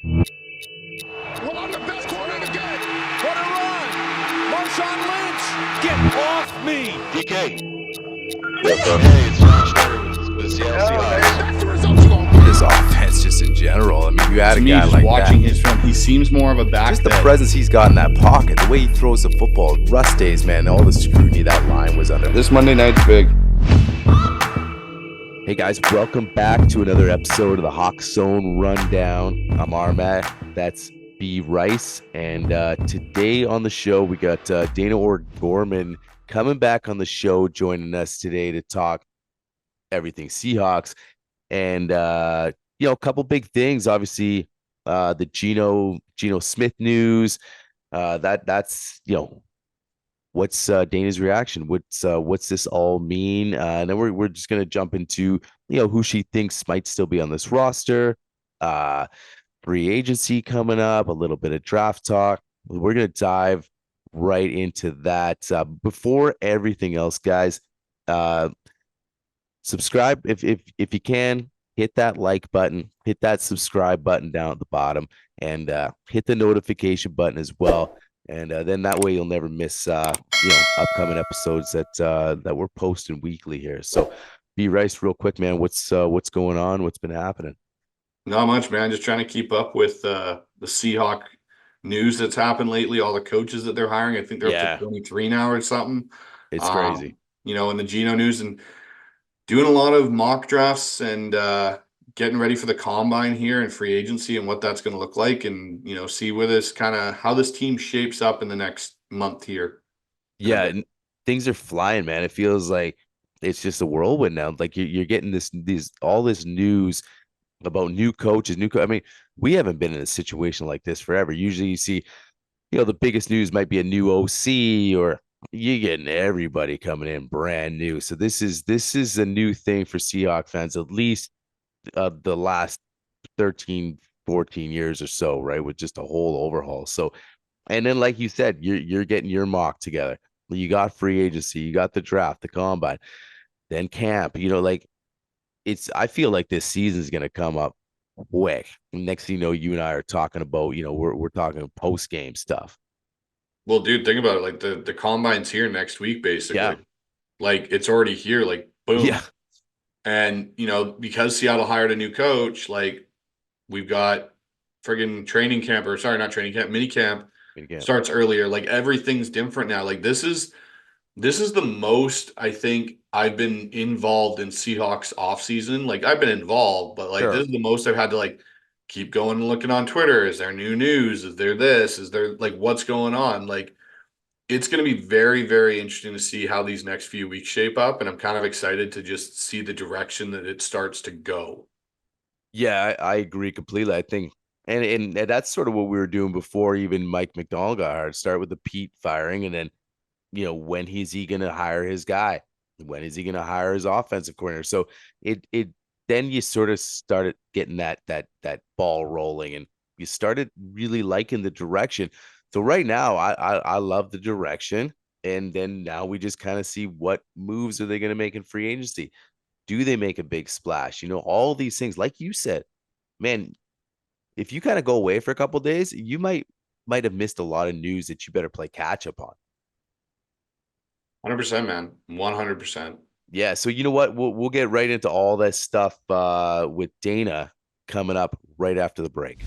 Well, I'm the best corner in the game. What a run! Marshawn Lynch, get off me! DK. Yes, sir. Hey, it's Josh Turner with the Seattle Seahawks. That's the result you're going to get. This offense, just in general. I mean, you had a guy like watching that. his film, he seems more of a back. Just the presence he's got in that pocket, the way he throws the football. Rust days, man, all the scrutiny that line was under. This Monday night's big. Hey guys, welcome back to another episode of the Hawk Zone Rundown. I'm Armac, that's B. Rice, and today on the show we got Dayna O'Gorman coming back on the show, joining us today to talk everything Seahawks, and a couple big things. Obviously, the Geno Smith news. That's what's Dayna's reaction? What's this all mean? And then we're just gonna jump into who she thinks might still be on this roster, free agency coming up, a little bit of draft talk. We're gonna dive right into that. Before everything else, guys, subscribe if you can. Hit that like button, hit that subscribe button down at the bottom, and hit the notification button as well. And then that way you'll never miss upcoming episodes that we're posting weekly here. So, B. Rice, real quick, man, what's going on? What's been happening? Not much, man. Just trying to keep up with the Seahawk news that's happened lately. All the coaches that they're hiring. I think they're up to 23 now or something. It's crazy. And the Geno news, and doing a lot of mock drafts and getting ready for the combine here and free agency and what that's going to look like, and see where this kind of how this team shapes up in the next month here. Yeah, and things are flying, man. It feels like it's just a whirlwind now. Like you're getting all this news about new coaches, I mean, we haven't been in a situation like this forever. Usually you see, the biggest news might be a new OC, or you're getting everybody coming in brand new. So this is a new thing for Seahawk fans, at least the last 13, 14 years or so, right? With just a whole overhaul. So, and then like you said, you're getting your mock together. You got free agency, you got the draft, the combine, then camp. I feel like this season is going to come up quick. Next thing you know, you and I are talking about, we're talking post game stuff. Well, dude, think about it. Like the combine's here next week, basically. Yeah. Like it's already here. Like boom. Yeah. And because Seattle hired a new coach, like we've got friggin' training camp, or sorry, not training camp, mini camp starts earlier. Like everything's different now. Like this is the most I think I've been involved in Seahawks offseason. Like I've been involved, but like This is the most I've had to like keep going and looking on Twitter. Is there new news? Is there this? Is there like what's going on? Like it's going to be very, very interesting to see how these next few weeks shape up. And I'm kind of excited to just see the direction that it starts to go. Yeah, I agree completely. I think, and that's sort of what we were doing before even Mike McDonald got hired. Start with the Pete firing, and then, when is he going to hire his guy? When is he going to hire his offensive coordinator? So then you sort of started getting that ball rolling, and you started really liking the direction. So right now, I love the direction, and then now we just kind of see what moves are they going to make in free agency. Do they make a big splash? All these things, like you said, man, if you kind of go away for a couple of days, you might have missed a lot of news that you better play catch up on. 100%, man. 100%. Yeah. So you know what? We'll get right into all that stuff with Dayna coming up right after the break.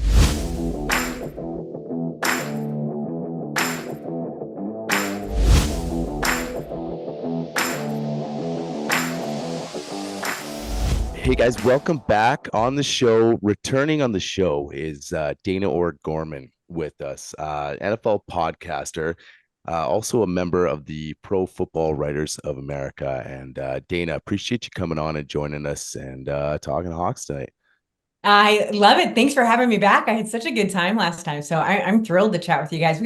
Hey guys, welcome back on the show. Returning on the show is Dayna O'Gorman with us, NFL podcaster, also a member of the Pro Football Writers of America. And Dayna, appreciate you coming on and joining us and talking Hawks tonight. I love it. Thanks for having me back. I had such a good time last time, so I'm thrilled to chat with you guys.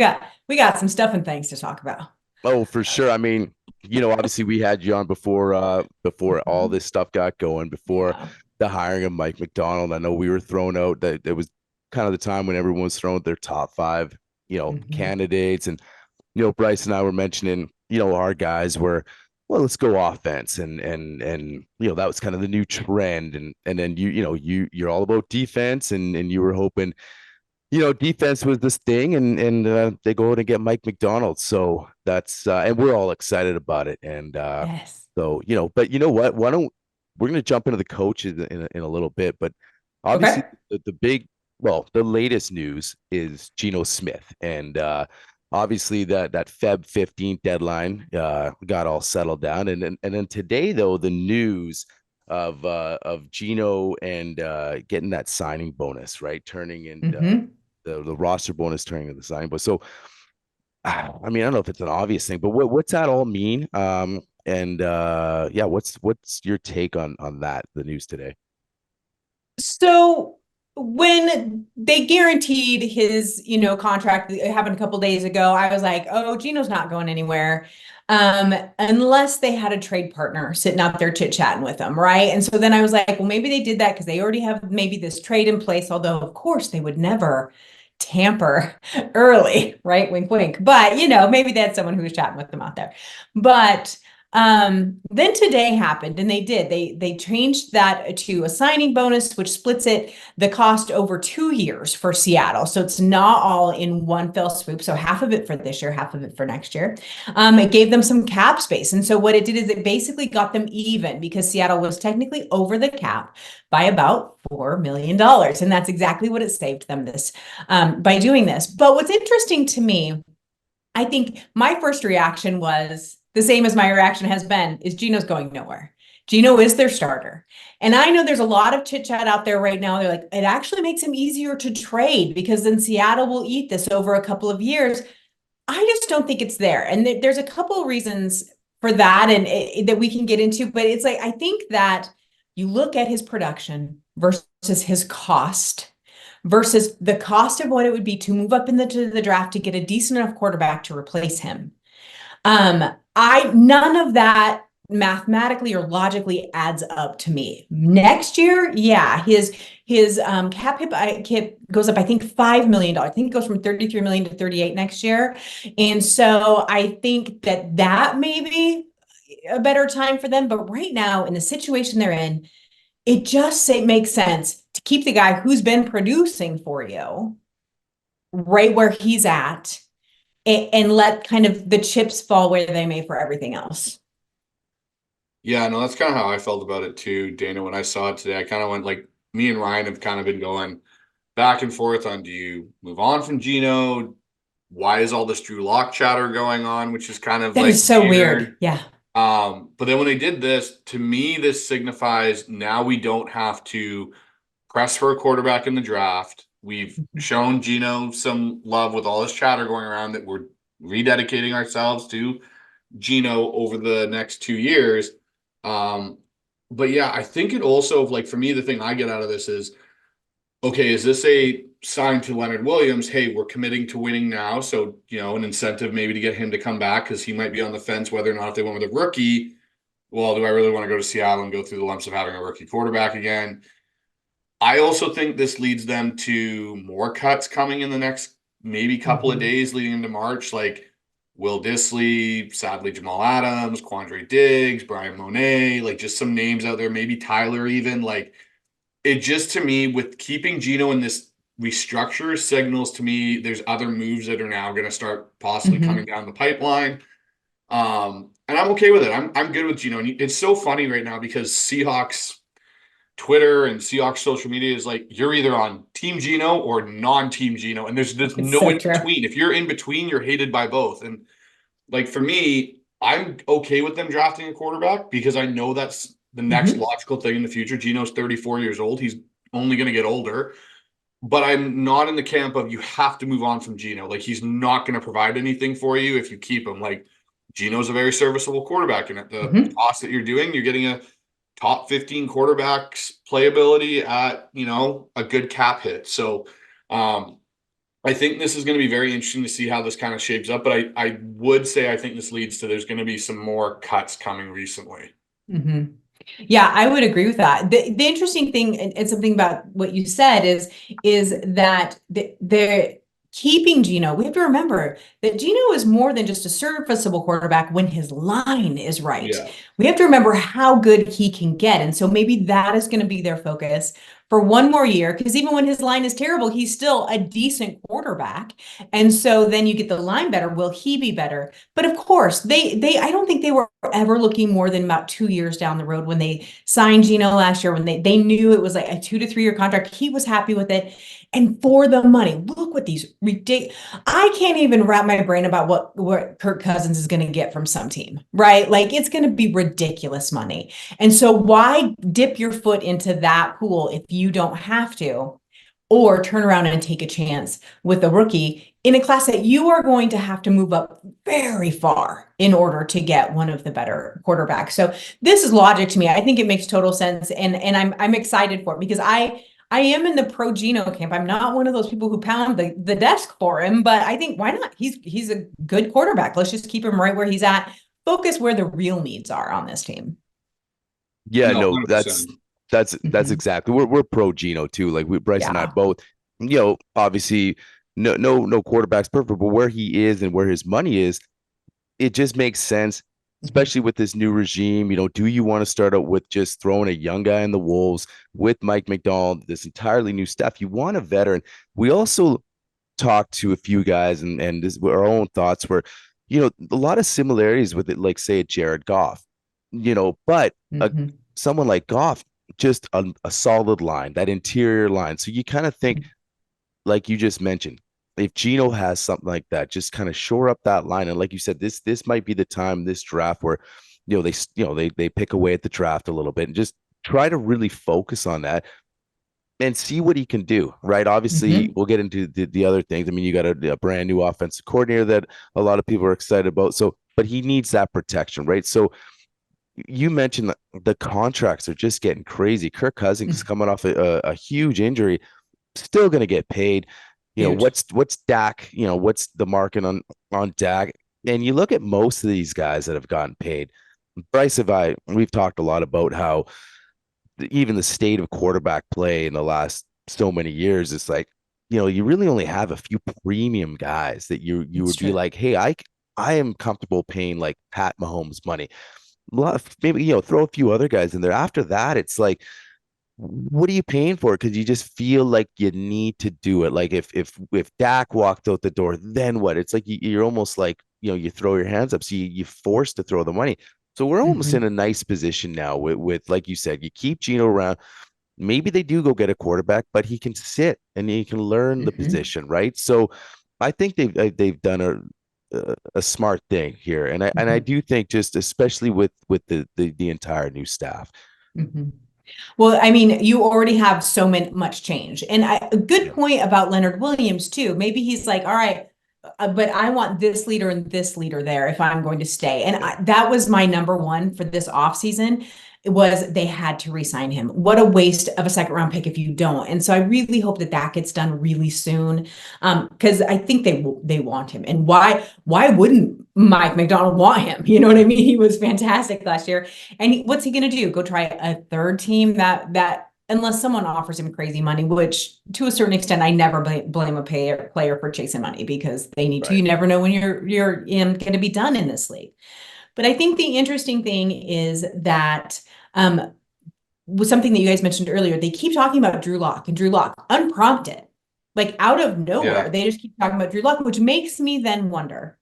We got some stuff and things to talk about. Oh, for sure. I mean, obviously we had you on before all this stuff got going, before the hiring of Mike McDonald. I know we were thrown out. That it was kind of the time when everyone was throwing their top five, candidates, and Bryce and I were mentioning, our guys were, well, let's go offense, and that was kind of the new trend, and then you're all about defense, and you were hoping defense was this thing, and they go out and get Mike McDonald. So that's and we're all excited about it. And Yes. so but you know what? Why don't we're going to jump into the coaches in a little bit, but obviously Okay. the latest news is Geno Smith, and obviously that Feb 15th deadline got all settled down, and then today though the news of Geno and getting that signing bonus, right, turning into Mm-hmm. the roster bonus turning into the signing bonus. So I mean, I don't know if it's an obvious thing, but what's that all mean? And yeah, what's your take on that, the news today? So when they guaranteed his, contract, it happened a couple days ago, I was like, oh, Geno's not going anywhere. Unless they had a trade partner sitting out there chit-chatting with them, right? And so then I was like, well, maybe they did that because they already have maybe this trade in place, although of course they would never tamper early, right? Wink, wink. But maybe they had someone who was chatting with them out there. But then today happened and they changed that to a signing bonus, which splits the cost over 2 years for Seattle. So it's not all in one fell swoop. So half of it for this year, half of it for next year. It gave them some cap space. And so what it did is it basically got them even because Seattle was technically over the cap by about $4 million. And that's exactly what it saved them by doing this. But what's interesting to me, I think my first reaction was the same as my reaction has been, is Geno's going nowhere. Geno is their starter. And I know there's a lot of chit chat out there right now. They're like, it actually makes him easier to trade because then Seattle will eat this over a couple of years. I just don't think it's there. And there's a couple of reasons for that and that we can get into, but it's like, I think that you look at his production versus his cost versus the cost of what it would be to move up to the draft to get a decent enough quarterback to replace him. None of that mathematically or logically adds up to me. Next year, yeah, his cap hit goes up, I think $5 million. I think it goes from 33 million to 38 next year. And so I think that may be a better time for them. But right now, in the situation they're in, it just makes sense to keep the guy who's been producing for you right where he's at and let kind of the chips fall where they may for everything else. Yeah, no, that's kind of how I felt about it too, Dayna. When I saw it today, I kind of went like me and Ryan have kind of been going back and forth on, do you move on from Geno? Why is all this Drew Lock chatter going on? Which is kind of That like is so weird. Yeah. But then when they did this, to me, this signifies now we don't have to press for a quarterback in the draft. We've shown Geno some love with all this chatter going around that we're rededicating ourselves to Geno over the next 2 years. But yeah, I think it also, like, for me, the thing I get out of this is, okay, is this a sign to Leonard Williams? Hey, we're committing to winning now. So, an incentive maybe to get him to come back because he might be on the fence whether or not if they went with a rookie. Well, do I really want to go to Seattle and go through the lumps of having a rookie quarterback again? I also think this leads them to more cuts coming in the next maybe couple of days leading into March, like Will Dissly, sadly Jamal Adams, Quandre Diggs, Brian Monet, like just some names out there, maybe Tyler even. Like, it just, to me, with keeping Geno in this restructure, signals to me there's other moves that are now going to start possibly coming down the pipeline. And I'm okay with it. I'm good with Geno. And it's so funny right now because Seahawks Twitter and Seahawks social media is like, you're either on Team Geno or non-Team Geno, and there's no so in true. between. If you're in between, you're hated by both. And like, for me, I'm okay with them drafting a quarterback because I know that's the next logical thing in the future. Geno's 34 years old. He's only going to get older. But I'm not in the camp of you have to move on from Geno. Like, he's not going to provide anything for you if you keep him. Like, Geno's a very serviceable quarterback. And at the cost that you're doing, you're getting a top 15 quarterbacks playability at, a good cap hit. So I think this is going to be very interesting to see how this kind of shapes up. But I would say I think this leads to there's going to be some more cuts coming recently. Yeah, I would agree with that. The interesting thing and something about what you said is that they're keeping Geno. We have to remember that Geno is more than just a serviceable quarterback when his line is right. Yeah. We have to remember how good he can get. And so maybe that is going to be their focus for one more year, because even when his line is terrible, he's still a decent quarterback. And so then you get the line better. Will he be better? But of course, I don't think they were ever looking more than about 2 years down the road when they signed Geno last year, when they knew it was like a 2 to 3 year contract. He was happy with it. And for the money, look what these ridiculous. I can't even wrap my brain about what Kirk Cousins is going to get from some team, right? Like it's going to be ridiculous money. And so why dip your foot into that pool if you don't have to, or turn around and take a chance with a rookie in a class that you are going to have to move up very far in order to get one of the better quarterbacks. So this is logic to me. I think it makes total sense. And I'm excited for it because I am in the pro Geno camp. I'm not one of those people who pound the desk for him, but I think why not? He's a good quarterback. Let's just keep him right where he's at. Focus where the real needs are on this team. Yeah, No, no, 100%. that's exactly. We're pro Geno too. Like Bryce and I both. Obviously, no quarterback's perfect, but where he is and where his money is, it just makes sense. Especially with this new regime, do you want to start out with just throwing a young guy in the wolves with Mike McDonald, this entirely new staff? You want a veteran. We also talked to a few guys, and this our own thoughts were, a lot of similarities with it, like say a Jared Goff, but someone like Goff, just a solid line, that interior line. So you kind of think, like you just mentioned, if Geno has something like that, just kind of shore up that line. And like you said, this might be the time, this draft, where they pick away at the draft a little bit and just try to really focus on that and see what he can do. Right? Obviously, we'll get into the other things. I mean, you got a brand new offensive coordinator that a lot of people are excited about. So, but he needs that protection, right? So you mentioned the contracts are just getting crazy. Kirk Cousins is coming off a huge injury, still going to get paid. What's Dak? What's the market on Dak? And you look at most of these guys that have gotten paid. Bryce, we've talked a lot about how even the state of quarterback play in the last so many years, it's like, you really only have a few premium guys that you would be like, hey, I am comfortable paying like Pat Mahomes money. Maybe throw a few other guys in there. After that, it's like, what are you paying for? Because you just feel like you need to do it. Like if Dak walked out the door, then what? It's like you're almost like, you throw your hands up, so you're forced to throw the money. So we're almost in a nice position now with like you said, you keep Geno around. Maybe they do go get a quarterback, but he can sit and he can learn the position, right? So I think they've done a smart thing here, and I do think, just especially with the entire new staff. Well, I mean, you already have so much change. And a good point about Leonard Williams, too. Maybe he's like, all right, but I want this leader and this leader there if I'm going to stay. And that was my number one for this offseason. It was they had to re-sign him. What a waste of a second round pick if you don't. And so I really hope that gets done really soon, because I think they want him. And why wouldn't Mike McDonald want him? You know what I mean? He was fantastic last year. And what's he going to do? Go try a third team that unless someone offers him crazy money, which to a certain extent, I never blame a player for chasing money because they need to. You never know when you're going to be done in this league. But I think the interesting thing is that was something that you guys mentioned earlier. They keep talking about Drew Lock unprompted, like out of nowhere. They just keep talking about Drew Lock, which makes me then wonder,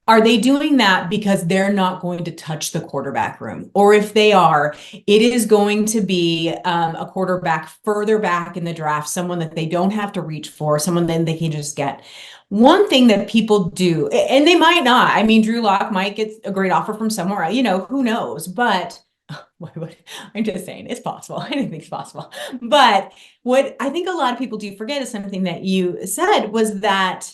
are they doing that because they're not going to touch the quarterback room? Or if they are, it is going to be a quarterback further back in the draft, someone that they don't have to reach for, someone then they can just get. One thing that people do, and they might not, I mean, Drew Lock might get a great offer from somewhere, who knows? But I'm just saying it's possible. Anything's possible. But what I think a lot of people do forget is something that you said was that,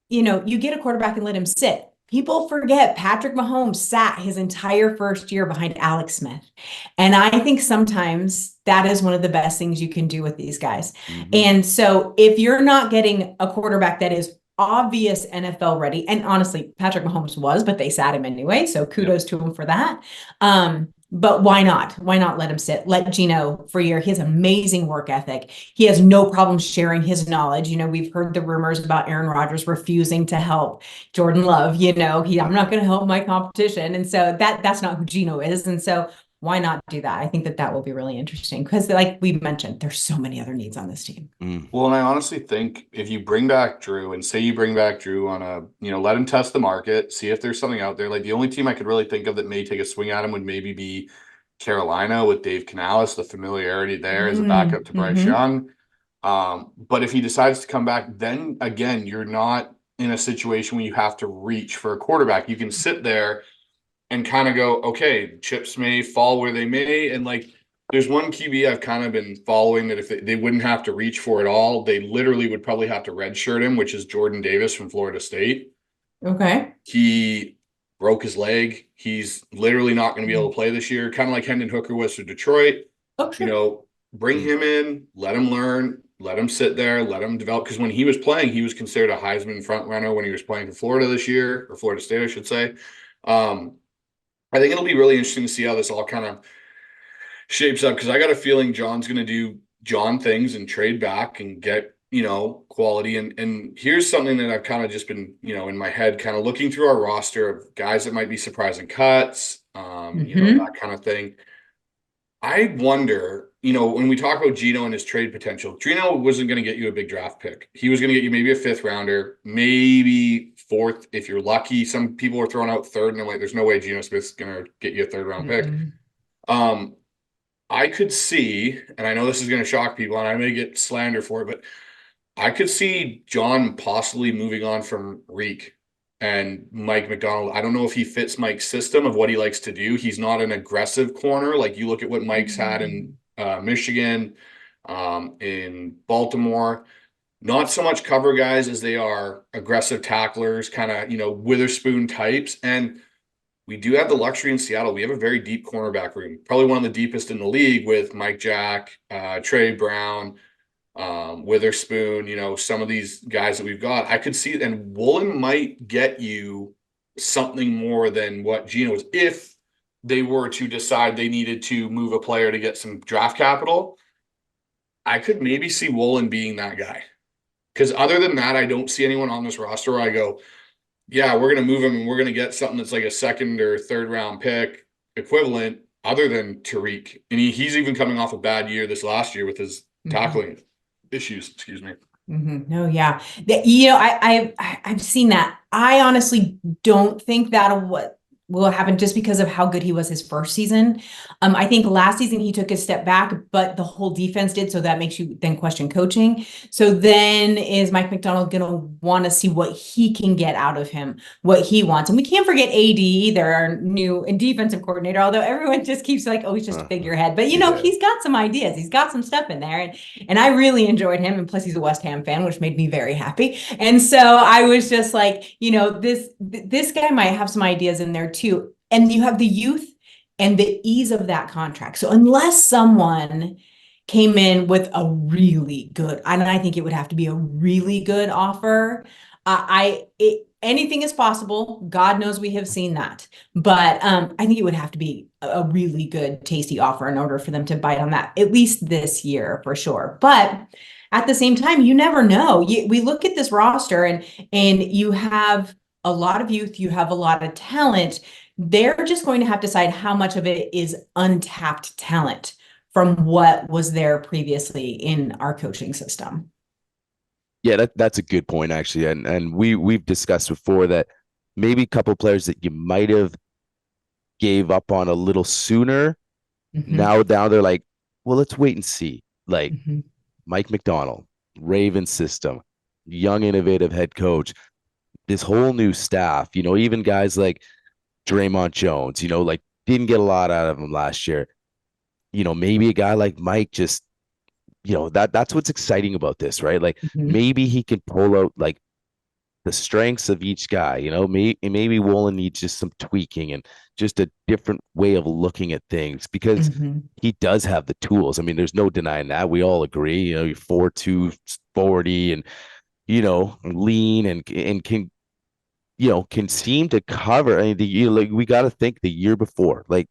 you get a quarterback and let him sit. People forget Patrick Mahomes sat his entire first year behind Alex Smith. And I think sometimes that is one of the best things you can do with these guys. And so if you're not getting a quarterback that is obvious NFL ready, and honestly, Patrick Mahomes was, but they sat him anyway. So kudos to him for that. But why not? Why not let him sit? Let Geno for a year. He has amazing work ethic. He has no problem sharing his knowledge. We've heard the rumors about Aaron Rodgers refusing to help Jordan Love. I'm not going to help my competition. And so that's not who Geno is. And so why not do that? I think that will be really interesting because, like we mentioned, there's so many other needs on this team. Well, and I honestly think if you bring back Drew and say you bring back Drew on a, let him test the market, see if there's something out there. Like the only team I could really think of that may take a swing at him would maybe be Carolina with Dave Canales, the familiarity there as a backup to Bryce Young. But if he decides to come back, then again, you're not in a situation where you have to reach for a quarterback. You can sit there and kind of go, okay, chips may fall where they may. And like, there's one QB I've kind of been following that if they wouldn't have to reach for it all, they literally would probably have to redshirt him, which is Jordan Davis from Florida State. Okay. He broke his leg. He's literally not going to be able to play this year, kind of like Hendon Hooker was for Detroit. Oh, sure. Bring him in, let him learn, let him sit there, let him develop. Because when he was playing, he was considered a Heisman front runner when he was playing for Florida this year, or Florida State, I should say. I think it'll be really interesting to see how this all kind of shapes up, because I got a feeling John's going to do John things and trade back and get, quality. And here's something that I've kind of just been, in my head, kind of looking through our roster of guys that might be surprising cuts, that kind of thing. I wonder, when we talk about Geno and his trade potential, Geno wasn't going to get you a big draft pick. He was going to get you maybe a 5th rounder, maybe 4th if you're lucky. Some people are throwing out 3rd, and I'm like, there's no way Geno Smith's going to get you a 3rd round pick. I could see, and I know this is going to shock people, and I may get slander for it, but I could see John possibly moving on from Reek and Mike McDonald. I don't know if he fits Mike's system of what he likes to do. He's not an aggressive corner. Like you look at what Mike's had in Michigan, in Baltimore, not so much cover guys as they are aggressive tacklers, kind of, Witherspoon types. And we do have the luxury in Seattle. We have a very deep cornerback room, probably one of the deepest in the league, with Mike Jack, Trey Brown, Witherspoon, some of these guys that we've got. I could see, and Woolen might get you something more than what Geno is if they were to decide they needed to move a player to get some draft capital. I could maybe see Woolen being that guy. Because other than that, I don't see anyone on this roster where I go, yeah, we're going to move him and we're going to get something that's like a 2nd or 3rd round pick equivalent, other than Tariq. And he's even coming off a bad year this last year with his tackling issues. Excuse me. No, yeah. I've seen that. I honestly don't think that will happen just because of how good he was his first season. I think last season he took a step back, but the whole defense did. So that makes you then question coaching. So then is Mike McDonald going to want to see what he can get out of him, what he wants? And we can't forget AD either, our new and defensive coordinator, although everyone just keeps like, oh, he's just a figurehead. But, he's got some ideas. He's got some stuff in there. And I really enjoyed him. And plus he's a West Ham fan, which made me very happy. And so I was just like, this guy might have some ideas in there too. And you have the youth and the ease of that contract. So unless someone came in with a really good, and I think it would have to be a really good offer, anything is possible. God knows we have seen that. But I think it would have to be a really good, tasty offer in order for them to bite on that, at least this year for sure. But at the same time, you never know. We look at this roster and you have a lot of youth, you have a lot of talent. They're just going to have to decide how much of it is untapped talent from what was there previously in our coaching system. Yeah, that's a good point, actually. And we've discussed before that maybe a couple of players that you might have gave up on a little sooner. Now they're like, well, let's wait and see. Like Mike McDonald, Raven system, young, innovative head coach, this whole new staff, even guys like Draymond Jones, like didn't get a lot out of him last year. Maybe a guy like Mike just, that's what's exciting about this, right? Like maybe he can pull out like the strengths of each guy, maybe Woolen needs just some tweaking and just a different way of looking at things, because he does have the tools. I mean, there's no denying that. We all agree, you're 4'2", 40 and, lean and can, can seem to cover. I mean, like we got to think the year before, like,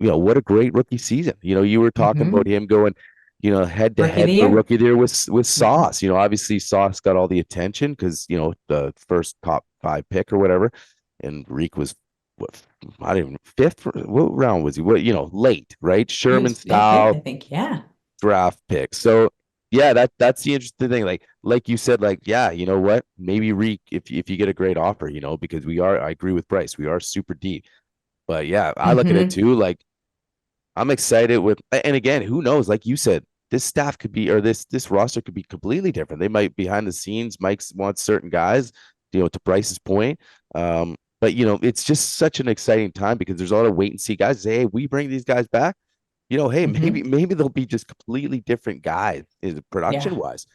what a great rookie season. You were talking about him going, head to head for rookie there with Sauce. Obviously Sauce got all the attention because, the first top 5 pick or whatever, and Reek was what, I don't even fifth. What round was he? What, late, right? He Sherman was fifth, I style think. Yeah. draft pick. So yeah, that's the interesting thing. Like you said, like, yeah, you know what? Maybe if you get a great offer, because I agree with Bryce. We are super deep. But yeah, I look at it Mm-hmm. too. Like, I'm excited and again, who knows? Like you said, this staff could be, or this roster could be completely different. They might behind the scenes, Mike's wants certain guys, to Bryce's point. But it's just such an exciting time because there's a lot of wait and see guys say, hey, we bring these guys back. Hey, Mm-hmm. maybe they'll be just completely different guys production Yeah. wise.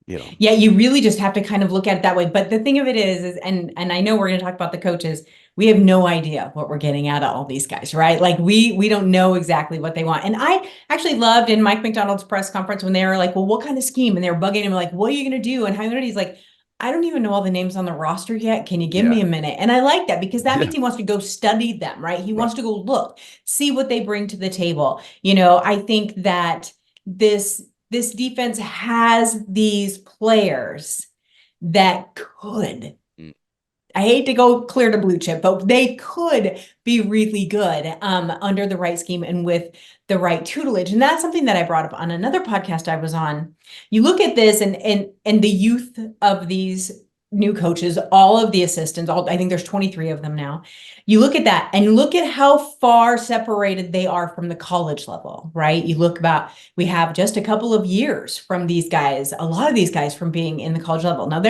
Yeah, you really just have to kind of look at it that way. But the thing of it is and I know we're going to talk about the coaches. We have no idea what we're getting out of all these guys, right? Like we don't know exactly what they want. And I actually loved in Mike McDonald's press conference when they were like, well, what kind of scheme? And they were bugging him like, what are you going to do? And how are you going to do? He's like, I don't even know all the names on the roster yet. Can you give Yeah. me a minute? And I like that because that Yeah. means he wants to go study them, right? He Right. wants to go look, see what they bring to the table. I think that this defense has these players that could, Mm. I hate to go clear to blue chip, but they could be really good under the right scheme and with the right tutelage. And that's something that I brought up on another podcast I was on. You look at this and the youth of these new coaches, all of the assistants, I think there's 23 of them now. You look at that and look at how far separated they are from the college level, right? We have just a couple of years from these guys, a lot of these guys from being in the college level. Now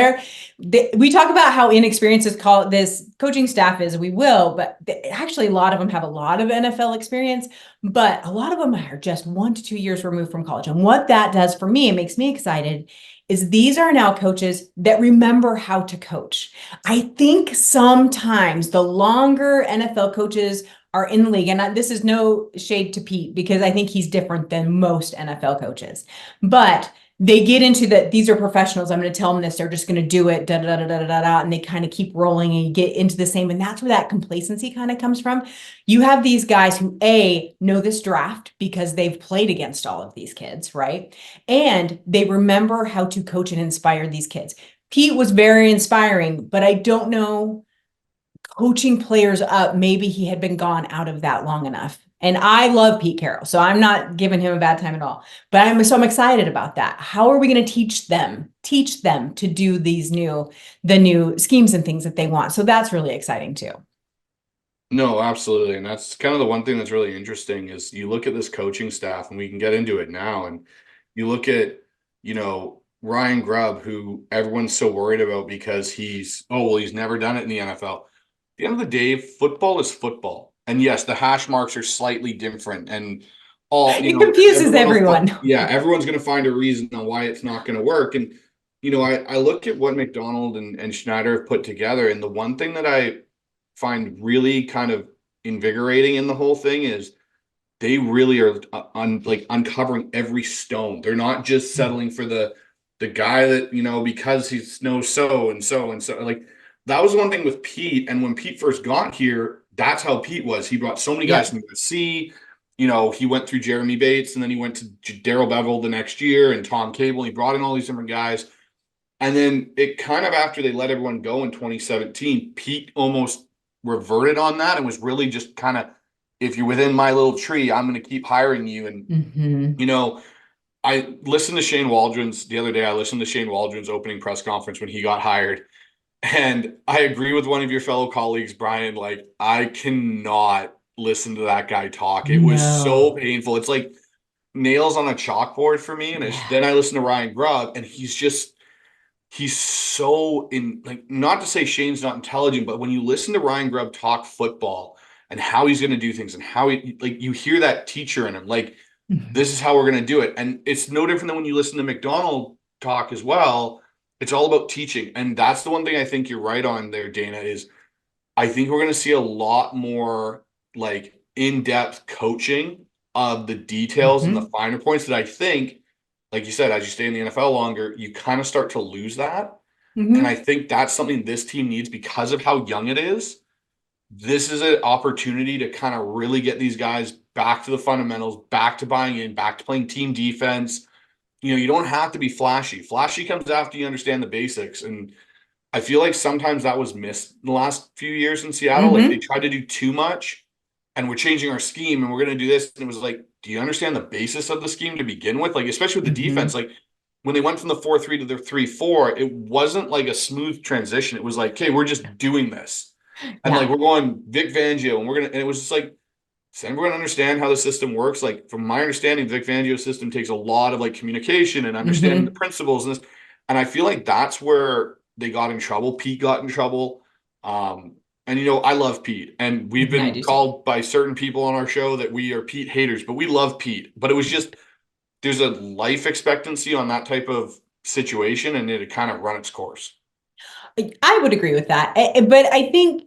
we talk about how inexperienced this coaching staff is, but actually a lot of them have a lot of NFL experience, but a lot of them are just 1 to 2 years removed from college. And what that does for me, it makes me excited, is these are now coaches that remember how to coach. I think sometimes the longer NFL coaches are in the league, and this is no shade to Pete because I think he's different than most NFL coaches, but they get into these are professionals. I'm going to tell them this. They're just going to do it, da, da, da, da, da, da, and they kind of keep rolling and you get into the same. And that's where that complacency kind of comes from. You have these guys who know this draft because they've played against all of these kids, right? And they remember how to coach and inspire these kids. Pete was very inspiring, but I don't know, coaching players up, maybe he had been gone out of that long enough. And I love Pete Carroll, so I'm not giving him a bad time at all. But I'm excited about that. How are we going to teach them to do the new schemes and things that they want? So that's really exciting too. No, absolutely. And that's kind of the one thing that's really interesting is you look at this coaching staff and we can get into it now. And you look at, Ryan Grubb, who everyone's so worried about because he's never done it in the NFL. At the end of the day, football is football. And yes, the hash marks are slightly different. And it confuses everyone. Everyone's going to find a reason on why it's not going to work. And, I look at what McDonald and Schneider have put together. And the one thing that I find really kind of invigorating in the whole thing is they really are uncovering every stone. They're not just settling for the guy that, because he knows so and so and so. Like, that was one thing with Pete. And when Pete first got here, that's how Pete was. He brought so many guys from USC. He went through Jeremy Bates and then he went to Darrell Bevel the next year and Tom Cable. He brought in all these different guys. And then it kind of, after they let everyone go in 2017, Pete almost reverted on that and was really just kind of, if you're within my little tree, I'm going to keep hiring you. And, I listened to Shane Waldron's the other day. I listened to Shane Waldron's opening press conference when he got hired. And I agree with one of your fellow colleagues, Brian. Like, I cannot listen to that guy talk. It was so painful. It's like nails on a chalkboard for me. And then I listen to Ryan Grubb and he's so not to say Shane's not intelligent, but when you listen to Ryan Grubb talk football and how he's going to do things and how you hear that teacher in him, this is how we're going to do it. And it's no different than when you listen to McDonald talk as well. It's all about teaching. And that's the one thing I think you're right on there, Dayna, is I think we're going to see a lot more in-depth coaching of the details and the finer points that I think, like you said, as you stay in the NFL longer, you kind of start to lose that. And I think that's something this team needs because of how young it is. This is an opportunity to kind of really get these guys back to the fundamentals, back to buying in, back to playing team defense. You don't have to be flashy. Flashy comes after you understand the basics. And I feel like sometimes that was missed in the last few years in Seattle. Like they tried to do too much and we're changing our scheme and we're going to do this. And it was like, do you understand the basis of the scheme to begin with? Like, especially with the defense, like when they went from the 4-3 to the 3-4, it wasn't like a smooth transition. It was like, okay, we're just doing this. And like, we're going Vic Fangio and and it was just like, does everyone understand how the system works? Like from my understanding, Vic Fangio's system takes a lot of like communication and understanding the principles and this. And I feel like that's where they got in trouble. Pete got in trouble. And I love Pete. And we've been called by certain people on our show that we are Pete haters, but we love Pete. But it was just there's a life expectancy on that type of situation, and it kind of run its course. I would agree with that. But I think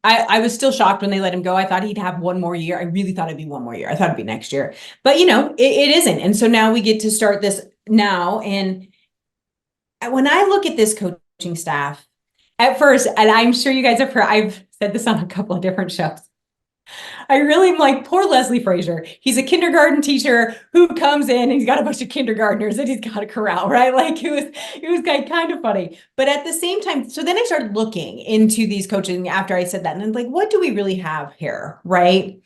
I was still shocked when they let him go. I thought he'd have one more year. I really thought it'd be one more year. I thought it'd be next year. But, it isn't. And so now we get to start this now. And when I look at this coaching staff, at first, and I'm sure you guys have heard, I've said this on a couple of different shows. I really am like, poor Leslie Frazier. He's a kindergarten teacher who comes in and he's got a bunch of kindergartners that he's got to corral, right? Like it was kind of funny. But at the same time, so then I started looking into these coaching after I said that. And I'm like, what do we really have here, right?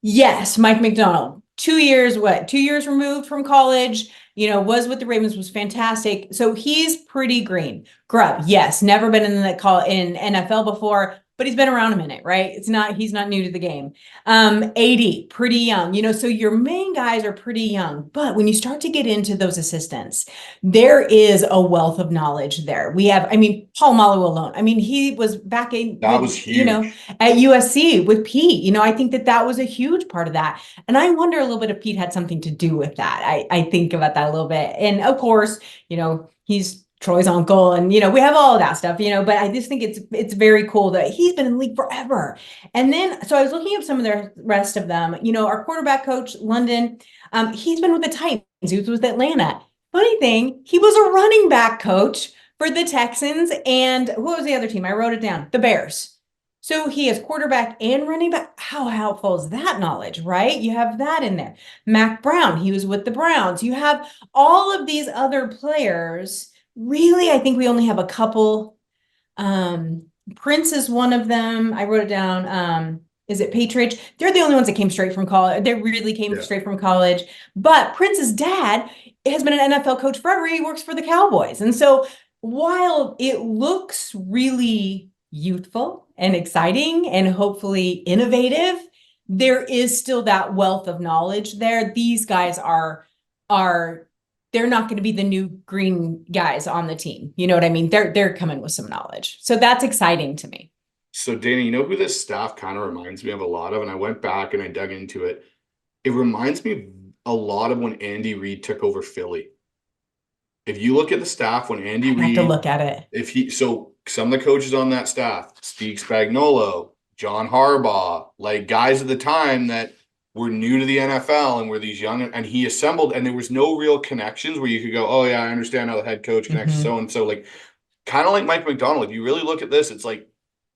Yes, Mike Macdonald, 2 years, 2 years removed from college, was with the Ravens, was fantastic. So he's pretty green. Grubb, yes, never been in in NFL before, but he's been around a minute, right? He's not new to the game. AD, pretty young, so your main guys are pretty young, but when you start to get into those assistants, there is a wealth of knowledge there. We have, Paul Malu alone. He was back That was huge. At USC with Pete. I think that was a huge part of that. And I wonder a little bit if Pete had something to do with that. I think about that a little bit. And of course, he's Troy's uncle and, we have all of that stuff, but I just think it's very cool that he's been in the league forever. And then, so I was looking up some of the rest of them, our quarterback coach, London, he's been with the Titans. He was with Atlanta. Funny thing, he was a running back coach for the Texans. And who was the other team? I wrote it down, the Bears. So he is quarterback and running back. How helpful is that knowledge, right? You have that in there. Mac Brown, he was with the Browns. You have all of these other players. Really, I think we only have a couple. Prince is one of them. I wrote it down. Is it Patriots? They're the only ones that came straight from college. They really came straight from college. But Prince's dad has been an NFL coach forever. He works for the Cowboys. And so while it looks really youthful and exciting and hopefully innovative, there is still that wealth of knowledge there. These guys are they're not going to be the new green guys on the team. You know what I mean? They're coming with some knowledge. So that's exciting to me. So Dayna, you know who this staff kind of reminds me of a lot of? And I went back and I dug into it. It reminds me a lot of when Andy Reid took over Philly. If you look at the staff when Andy Reid, have to look at it. So some of the coaches on that staff, Steve Spagnuolo, John Harbaugh, like guys at the time that were new to the NFL and were these young, and he assembled, and there was no real connections where you could go, oh yeah, I understand how the head coach connects so-and-so. Like kind of like Mike Macdonald. If you really look at this, it's like,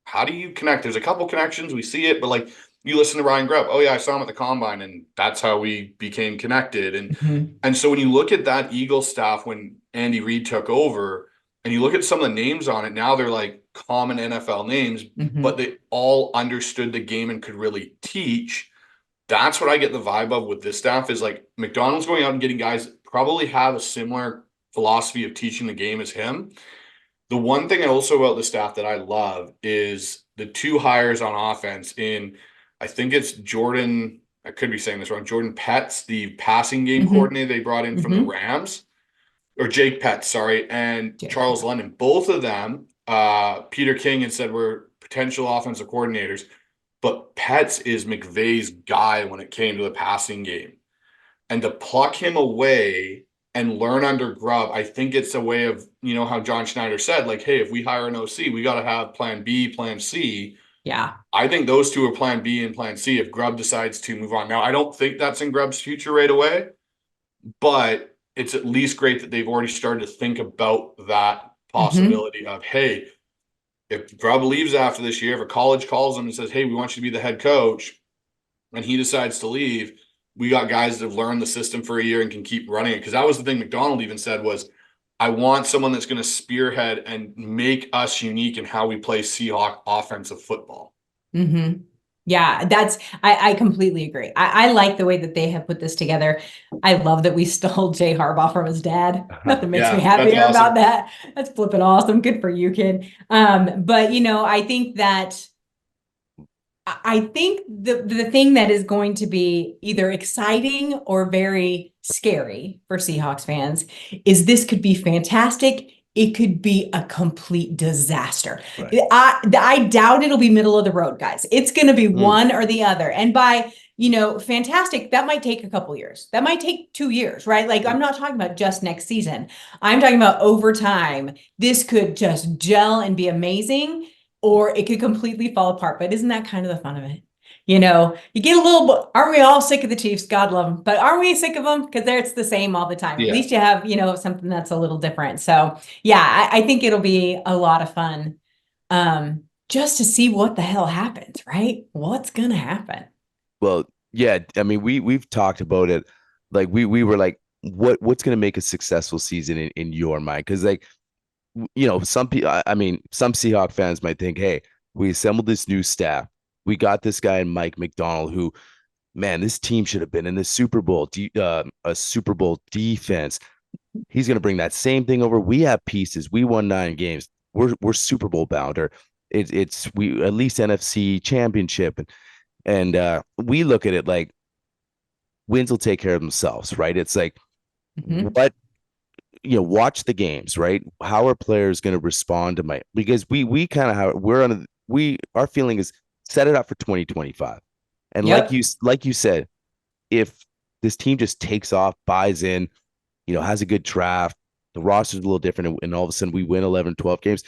how do you connect? There's a couple connections, we see it, but like you listen to Ryan Grubb, oh yeah, I saw him at the combine and that's how we became connected. And so when you look at that Eagles staff when Andy Reid took over and you look at some of the names on it, now they're like common NFL names, but they all understood the game and could really teach. That's what I get the vibe of with this staff is like McDonald's going out and getting guys that probably have a similar philosophy of teaching the game as him. The one thing also about the staff that I love is the two hires on offense in, I think it's Jordan, I could be saying this wrong, Jordan Petts, the passing game coordinator they brought in from the Rams, or Jake Petts, sorry, and Charles London. Both of them, Peter King had said were potential offensive coordinators. But Petts is McVay's guy when it came to the passing game. And to pluck him away and learn under Grubb, I think it's a way of, how John Schneider said, like, hey, if we hire an OC, we got to have plan B, plan C. Yeah. I think those two are plan B and plan C if Grubb decides to move on. Now, I don't think that's in Grubb's future right away, but it's at least great that they've already started to think about that possibility of, hey, if Grubb leaves after this year, if a college calls him and says, hey, we want you to be the head coach, and he decides to leave, we got guys that have learned the system for a year and can keep running it. Because that was the thing McDonald even said was, I want someone that's going to spearhead and make us unique in how we play Seahawk offensive football. Mm-hmm. Yeah, I completely agree. I like the way that they have put this together. I love that we stole Jay Harbaugh from his dad. Nothing makes me Yeah, that's happier awesome. about that. That's flipping awesome. Good for you, kid. But I think that I think the thing that is going to be either exciting or very scary for Seahawks fans is this could be fantastic. It could be a complete disaster. Right. I doubt it'll be middle of the road, guys. It's going to be one or the other. And by, fantastic, that might take a couple years. That might take 2 years, right? Like, I'm not talking about just next season. I'm talking about over time. This could just gel and be amazing, or it could completely fall apart. But isn't that kind of the fun of it? You get a little, aren't we all sick of the Chiefs? God love them. But aren't we sick of them? Because it's the same all the time. Yeah. At least you have, something that's a little different. So yeah, I think it'll be a lot of fun just to see what the hell happens, right? What's going to happen? Well, yeah, I mean, we've talked about it. Like we were like, what's going to make a successful season in your mind? Because like, some people, I mean, some Seahawk fans might think, hey, we assembled this new staff. We got this guy, Mike McDonald, who, man, this team should have been in the Super Bowl, a Super Bowl defense. He's going to bring that same thing over. We have pieces. We won 9 games. We're Super Bowl bound, or we at least NFC championship, and we look at it like wins will take care of themselves, right? It's like what watch the games, right? How are players going to respond to because we kind of our feeling is set it up for 2025. And like you said, if this team just takes off, buys in, has a good draft, the roster's a little different, and all of a sudden we win 11, 12 games,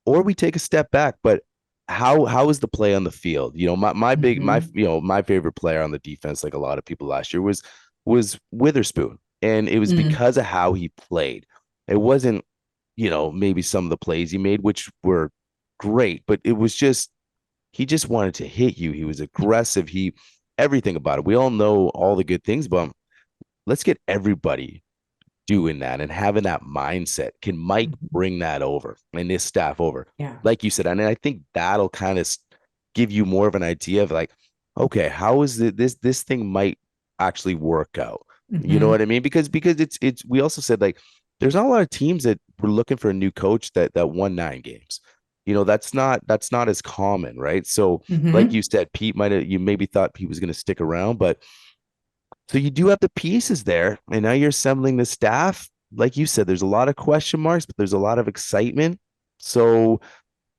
or we take a step back. But how is the play on the field? My favorite player on the defense, like a lot of people last year, was Witherspoon. And it was because of how he played. It wasn't, maybe some of the plays he made, which were great, but it was just, he just wanted to hit you. He was aggressive. Everything about it. We all know all the good things, but let's get everybody doing that and having that mindset. Can Mike bring that over and this staff over? Yeah. Like you said, and I think that'll kind of give you more of an idea of like, okay, how is this thing might actually work out? You know what I mean? Because it's we also said like there's not a lot of teams that were looking for a new coach that won 9 games. That's not as common, right? So like you said, you maybe thought Pete was going to stick around, but so you do have the pieces there, and now you're assembling the staff. Like you said, there's a lot of question marks, but there's a lot of excitement. So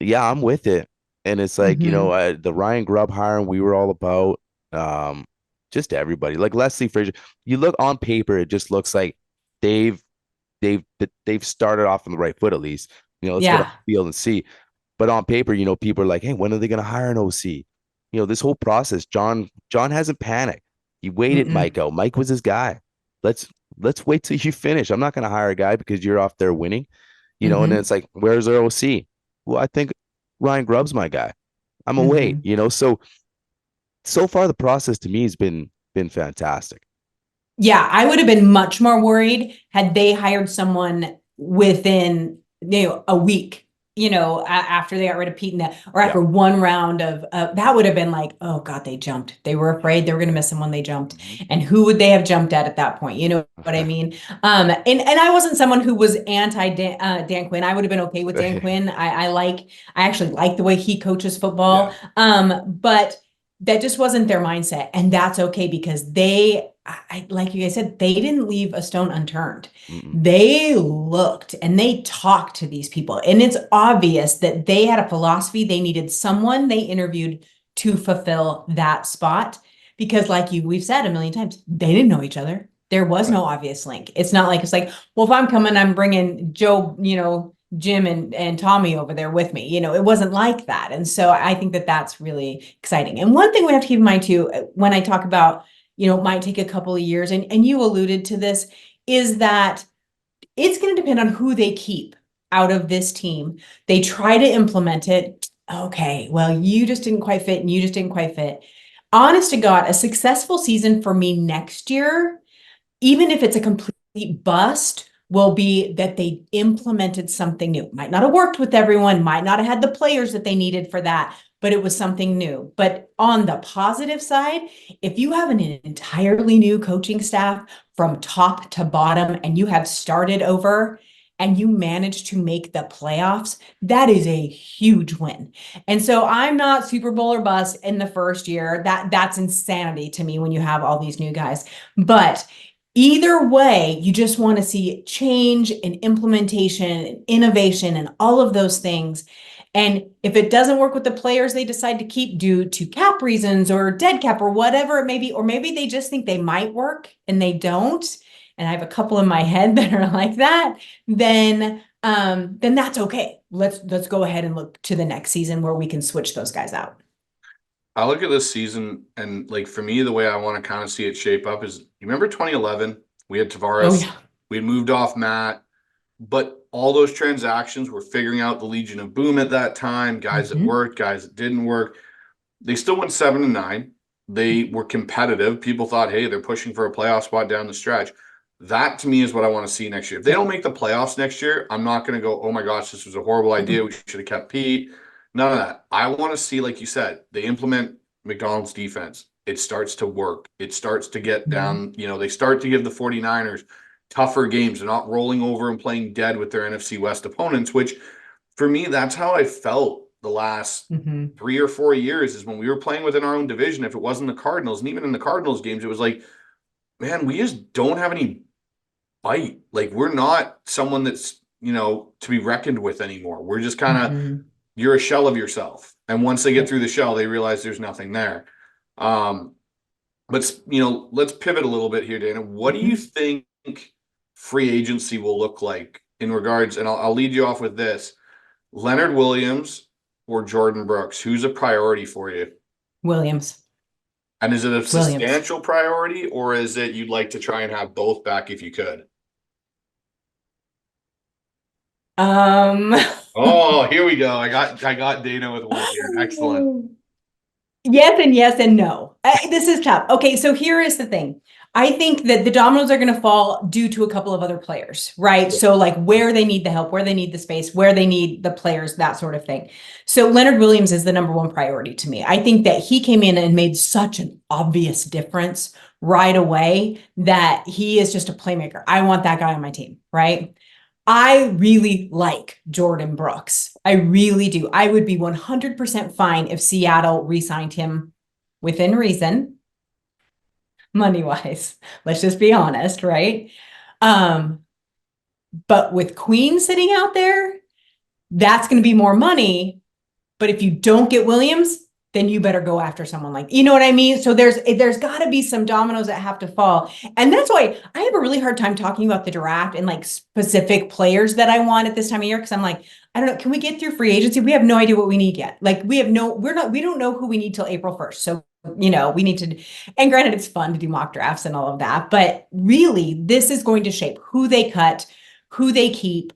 yeah, I'm with it. And it's like, the Ryan Grubb hiring, we were all about. Just everybody, like Leslie Frazier. You look on paper, it just looks like they've started off on the right foot at least. Let's get on the field and see. But on paper, people are like, hey, when are they going to hire an OC? This whole process. John hasn't panicked. He waited Mike out. Mike was his guy. Let's wait till you finish. I'm not going to hire a guy because you're off there winning. And then it's like, where's our OC? Well, I think Ryan Grubb's my guy. I'm a wait. So far the process to me has been fantastic. Yeah, I would have been much more worried had they hired someone within a week, after they got rid of Pete or after one round of that would have been like, oh God, they jumped. They were afraid they were going to miss someone they jumped. And who would they have jumped at that point? You know what I mean? And I wasn't someone who was anti Dan Quinn. I would have been okay with Dan Quinn. I actually like the way he coaches football. But that just wasn't their mindset. And that's okay because like you guys said, they didn't leave a stone unturned. They looked and they talked to these people. And it's obvious that they had a philosophy. They needed someone they interviewed to fulfill that spot. Because we've said a million times, they didn't know each other. There was no obvious link. It's not like, it's like, well, if I'm coming, I'm bringing Joe, Jim and Tommy over there with me. It wasn't like that. And so I think that that's really exciting. And one thing we have to keep in mind too, when I talk about, it might take a couple of years, and you alluded to this, is that it's going to depend on who they keep out of this team. They try to implement it. Okay, well, you just didn't quite fit and you just didn't quite fit. Honest to God, a successful season for me next year, even if it's a complete bust, will be that they implemented something new. Might not have worked with everyone, might not have had the players that they needed for that, but it was something new. But on the positive side, if you have an entirely new coaching staff from top to bottom and you have started over and you manage to make the playoffs, that is a huge win. And so I'm not Super Bowl or bust in the first year. That's insanity to me when you have all these new guys. But either way, you just want to see change and implementation and innovation and all of those things. And if it doesn't work with the players they decide to keep due to cap reasons or dead cap or whatever it may be, or maybe they just think they might work and they don't, and I have a couple in my head that are like that, then that's okay. Let's go ahead and look to the next season where we can switch those guys out. I look at this season and like for me, the way I want to kind of see it shape up is, you remember 2011? We had Tavares, Oh, yeah. we had moved off Matt, but all those transactions were figuring out the Legion of Boom at that time, guys that worked, guys that didn't work. They still went 7-9. They were competitive. People thought, hey, they're pushing for a playoff spot down the stretch. That to me is what I want to see next year. If they don't make the playoffs next year, I'm not going to go, oh my gosh, this was a horrible idea. We should have kept Pete. None of that. I want to see, like you said, they implement McDonald's defense. It starts to work. It starts to get down. You know, they start to give the 49ers tougher games. They're not rolling over and playing dead with their NFC West opponents, which for me, that's how I felt the last 3 or 4 years, is when we were playing within our own division. If it wasn't the Cardinals, and even in the Cardinals games, it was like, man, we just don't have any bite. Like, we're not someone that's, you know, to be reckoned with anymore. We're just kind of, you're a shell of yourself. And once they get through the shell, they realize there's nothing there. But, you know, let's pivot a little bit here, Dayna. What do you think free agency will look like in regards, and I'll lead you off with this, Leonard Williams or Jordan Brooks? Who's a priority for you? Williams. And is it a substantial priority, or is it you'd like to try and have both back if you could? Oh, here we go. I got Dayna with one here. Excellent. Yes and no. This is tough. Okay, so here is the thing. I think that the dominoes are going to fall due to a couple of other players, right? So like where they need the help, where they need the space, where they need the players, that sort of thing. So Leonard Williams is the number one priority to me. I think that he came in and made such an obvious difference right away that he is just a playmaker. I want that guy on my team, right? I really like Jordan Brooks. I really do. I would be 100% fine if Seattle re-signed him within reason, money-wise. Let's just be honest, right? But with Queen sitting out there, that's going to be more money. But if you don't get Williams, then you better go after someone like, you know what I mean? So there's got to be some dominoes that have to fall. And that's why I have a really hard time talking about the draft and like specific players that I want at this time of year. Cause I'm like, I don't know, can we get through free agency? We have no idea what we need yet. Like we don't know who we need till April 1st. So, you know, we need to, and granted it's fun to do mock drafts and all of that, but really this is going to shape who they cut, who they keep,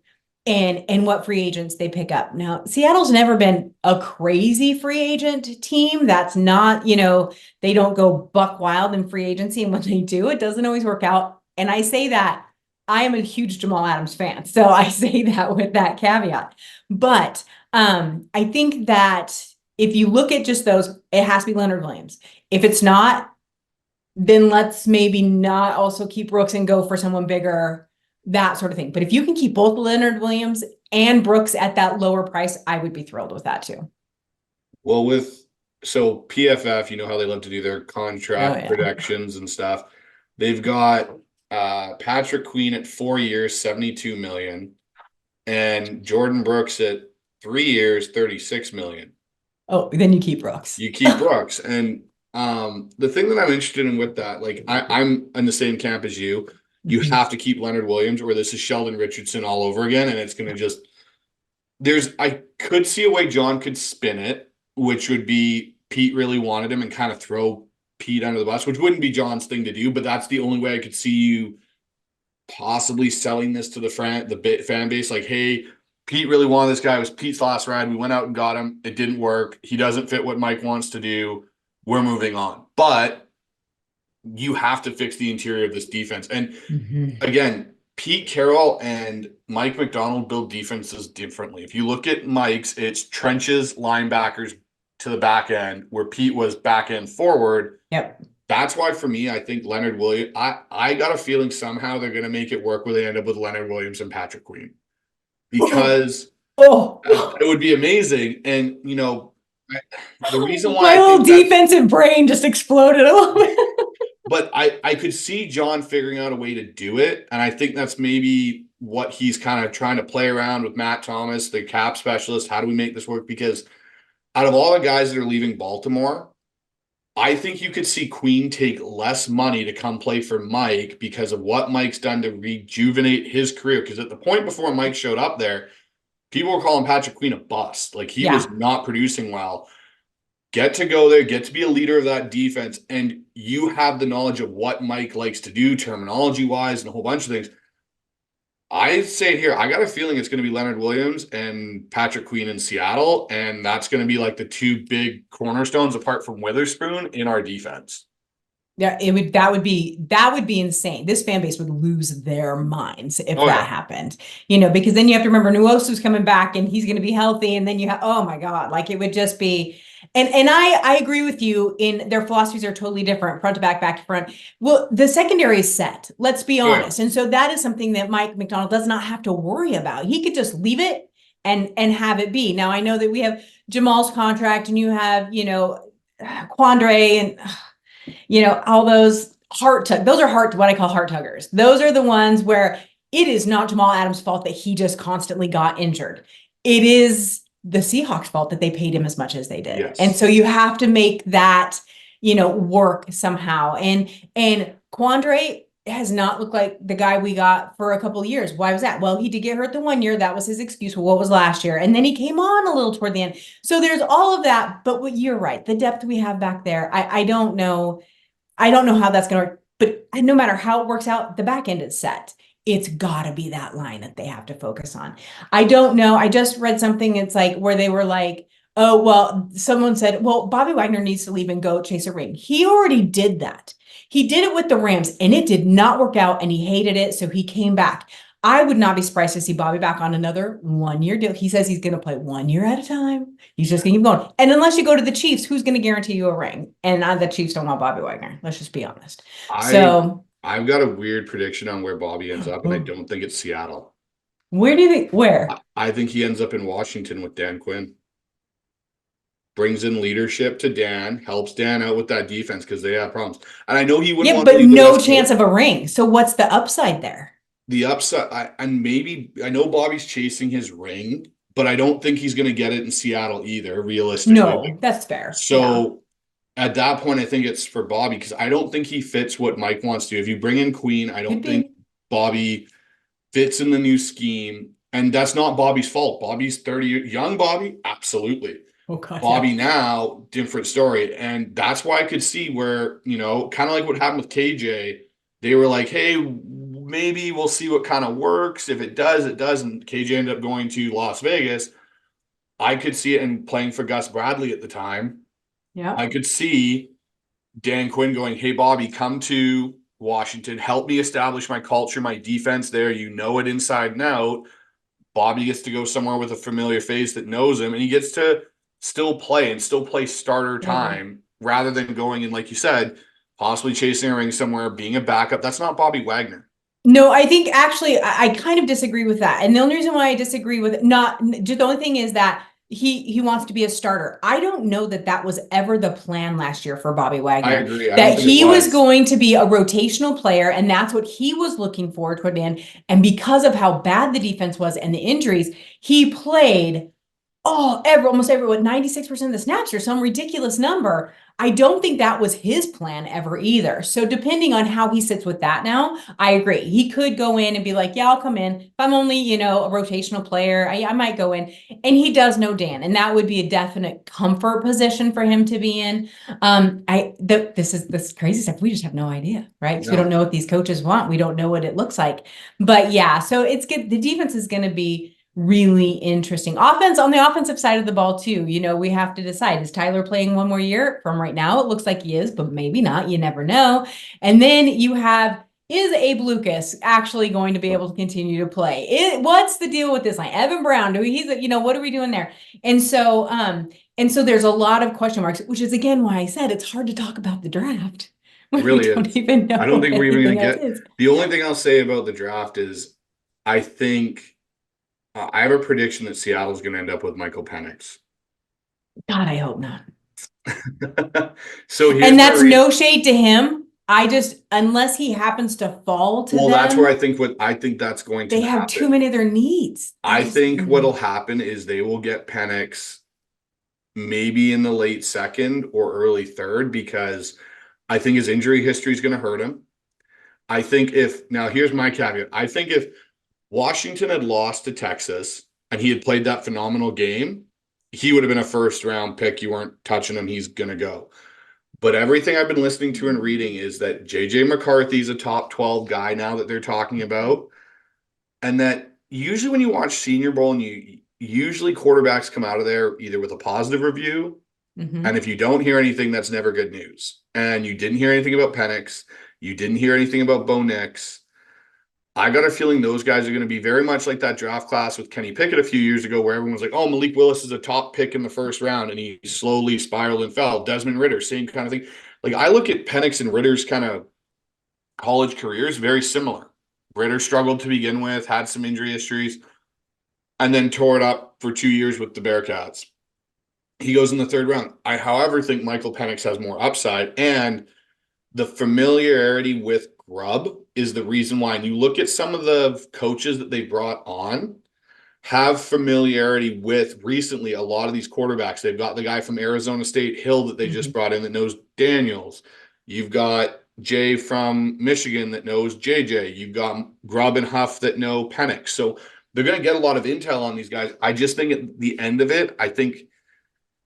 and what free agents they pick up. Now, Seattle's never been a crazy free agent team. That's not, you know, they don't go buck wild in free agency. And when they do, it doesn't always work out. And I say that I am a huge Jamal Adams fan. So I say that with that caveat. But I think that if you look at just those, it has to be Leonard Williams. If it's not, then let's maybe not also keep Brooks and go for someone bigger, that sort of thing. But if you can keep both Leonard Williams and Brooks at that lower price, I would be thrilled with that too. Well, so PFF, you know how they love to do their contract projections and stuff. They've got Patrick Queen at 4 years, $72 million, and Jordan Brooks at 3 years, $36 million. Oh, then you keep Brooks. You keep Brooks. And the thing that I'm interested in with that, like I'm in the same camp as you. You have to keep Leonard Williams, or this is Sheldon Richardson all over again, and it's going to just I could see a way John could spin it, which would be Pete really wanted him and kind of throw Pete under the bus, which wouldn't be John's thing to do, but that's the only way I could see you possibly selling this to the fan base. Like, hey, Pete really wanted this guy. It was Pete's last ride. We went out and got him. It didn't work. He doesn't fit what Mike wants to do. We're moving on. But you have to fix the interior of this defense. And again, Pete Carroll and Mike McDonald build defenses differently. If you look at Mike's, it's trenches, linebackers to the back end, where Pete was back end forward. Yep. That's why for me, I think Leonard Williams, I got a feeling somehow they're going to make it work where they end up with Leonard Williams and Patrick Queen. Because it would be amazing. And, you know, the reason why my whole defensive brain just exploded a little bit. But I could see John figuring out a way to do it. And I think that's maybe what he's kind of trying to play around with Matt Thomas, the cap specialist. How do we make this work? Because out of all the guys that are leaving Baltimore, I think you could see Queen take less money to come play for Mike because of what Mike's done to rejuvenate his career. Because at the point before Mike showed up there, people were calling Patrick Queen a bust. Like he was not producing well. Get to go there, get to be a leader of that defense, and you have the knowledge of what Mike likes to do terminology-wise and a whole bunch of things. I say it here, I got a feeling it's going to be Leonard Williams and Patrick Queen in Seattle, and that's going to be like the two big cornerstones apart from Witherspoon in our defense. Yeah, that would be insane. This fan base would lose their minds if that happened. You know, because then you have to remember Nwosu's coming back and he's going to be healthy, and then you have, oh my God, like it would just be. And I agree with you in their philosophies are totally different, front to back, back to front. Well, the secondary is set, let's be honest. And so that is something that Mike McDonald does not have to worry about. He could just leave it and have it be. Now I know that we have Jamal's contract and you have, you know, Quandre and, you know, all those those are what I call heart tuggers. Those are the ones where it is not Jamal Adams' fault that he just constantly got injured. It is the Seahawks' fault that they paid him as much as they did. Yes. And so you have to make that, you know, work somehow. And Quandre has not looked like the guy we got for a couple of years. Why was that? Well, he did get hurt the 1 year. That was his excuse for what was last year. And then he came on a little toward the end. So there's all of that. But what you're right. The depth we have back there, I don't know. I don't know how that's going to work. But no matter how it works out, the back end is set. It's got to be that line that they have to focus on. I don't know. I just read something. It's like where they were like, oh, well, someone said, well, Bobby Wagner needs to leave and go chase a ring. He already did that. He did it with the Rams and it did not work out and he hated it. So he came back. I would not be surprised to see Bobby back on another 1 year deal. He says he's going to play 1 year at a time. He's just going to keep going. And unless you go to the Chiefs, who's going to guarantee you a ring? And the Chiefs don't want Bobby Wagner. Let's just be honest. I've got a weird prediction on where Bobby ends up, and I don't think it's Seattle. Where do you think? Where? I think he ends up in Washington with Dan Quinn. Brings in leadership to Dan, helps Dan out with that defense because they have problems. And I know he wouldn't want to leave no chance of a ring. So what's the upside there? The upside, I know Bobby's chasing his ring, but I don't think he's going to get it in Seattle either, realistically. No, that's fair. So at that point, I think it's for Bobby because I don't think he fits what Mike wants to. If you bring in Queen, I don't think Bobby fits in the new scheme. And that's not Bobby's fault. Bobby's 30 years young. Bobby, absolutely. Oh, God, Bobby now, different story. And that's why I could see where, you know, kind of like what happened with KJ. They were like, hey, maybe we'll see what kind of works. If it does, it does. And KJ ended up going to Las Vegas. I could see it and playing for Gus Bradley at the time. Yeah, I could see Dan Quinn going, hey, Bobby, come to Washington. Help me establish my culture, my defense there. You know it inside and out. Bobby gets to go somewhere with a familiar face that knows him, and he gets to still play starter time rather than going and, like you said, possibly chasing a ring somewhere, being a backup. That's not Bobby Wagner. No, I think actually I kind of disagree with that. And the only reason why I disagree with the only thing is that he wants to be a starter. I don't know that was ever the plan last year for Bobby Wagner. I agree. That he was going to be a rotational player, and that's what he was looking forward toward the end. And because of how bad the defense was and the injuries, he played almost every 96% of the snaps or some ridiculous number. I don't think that was his plan ever either. So depending on how he sits with that now, I agree. He could go in and be like, yeah, I'll come in. If I'm only, a rotational player, I might go in. And he does know Dan, and that would be a definite comfort position for him to be in. This crazy stuff. We just have no idea, right? Because we don't know what these coaches want. We don't know what it looks like. But yeah, so it's good. The defense is going to be really interesting. On the offensive side of the ball too, we have to decide, is Tyler playing one more year? From right now, it looks like he is, but maybe not. You never know. And then you have is Abe Lucas actually going to be able to continue to play? What's the deal with this line? Evan Brown, what are we doing there? And so there's a lot of question marks, which is again why I said it's hard to talk about the draft. It really we don't even know. I don't think we're even going to get. Is. The only thing I'll say about the draft is, I think I have a prediction that Seattle's going to end up with Michael Penix. God, I hope not. So and that's no shade to him. Unless he happens to fall to them. That's where I think that's going to happen. They have too many of their needs. I think what'll happen is they will get Penix maybe in the late second or early third, because I think his injury history is going to hurt him. I think here's my caveat. I think if Washington had lost to Texas and he had played that phenomenal game, he would have been a first round pick. You weren't touching him. He's going to go. But everything I've been listening to and reading is that JJ McCarthy's a top 12 guy now that they're talking about. And that usually when you watch Senior Bowl, and usually quarterbacks come out of there either with a positive review. Mm-hmm. And if you don't hear anything, that's never good news. And you didn't hear anything about Penix. You didn't hear anything about Bo Nix. I got a feeling those guys are going to be very much like that draft class with Kenny Pickett a few years ago, where everyone was like, oh, Malik Willis is a top pick in the first round, and he slowly spiraled and fell. Desmond Ridder, same kind of thing. Like, I look at Penix and Ritter's kind of college careers very similar. Ridder struggled to begin with, had some injury histories, and then tore it up for 2 years with the Bearcats. He goes in the third round. I, however, think Michael Penix has more upside, and the familiarity with Grubb is the reason why. And you look at some of the coaches that they brought on have familiarity with recently a lot of these quarterbacks. They've got the guy from Arizona State, Hill, that they just brought in that knows Daniels. You've got Jay from Michigan that knows JJ. You've got Grubb and Huff that know Penix. So they're going to get a lot of intel on these guys. I just think at the end of it, I think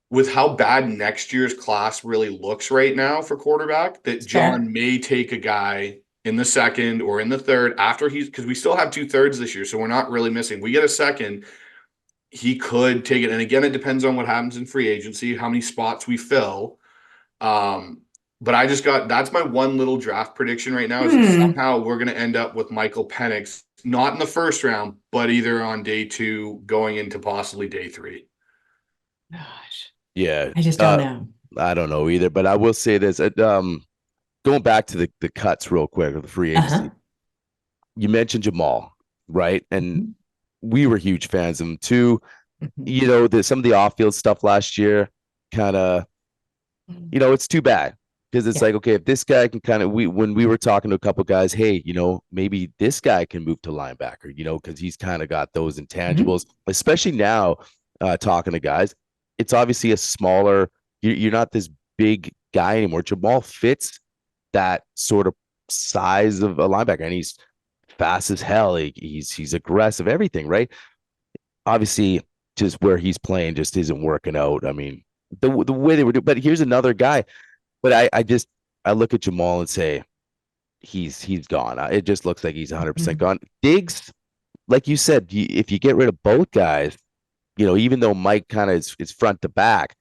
with how bad next year's class really looks right now for quarterback, that John may take a guy in the second or in the third after because we still have 2/3 this year, so we're not really missing. We get a second, he could take it. And again, it depends on what happens in free agency, how many spots we fill. But that's my one little draft prediction right now, is that somehow we're going to end up with Michael Penix, not in the first round, but either on day 2 going into possibly day 3. Gosh. Yeah. I just don't know. I don't know either, but I will say this. Going back to the cuts real quick, of the free agency, you mentioned Jamal, right? And we were huge fans of him too. You know, some of the off-field stuff last year kind of, it's too bad, because it's like, okay, if this guy can when we were talking to a couple guys, hey, maybe this guy can move to linebacker, because he's kind of got those intangibles, especially now talking to guys. It's obviously a smaller, you're not this big guy anymore. Jamal fits that sort of size of a linebacker, and he's fast as hell. He's aggressive, everything, right? Obviously, just where he's playing just isn't working out. I mean, the way they were doing, but here's another guy. But I look at Jamal and say, he's gone. It just looks like he's 100% gone. Diggs, like you said, if you get rid of both guys, even though Mike kind of is front to back,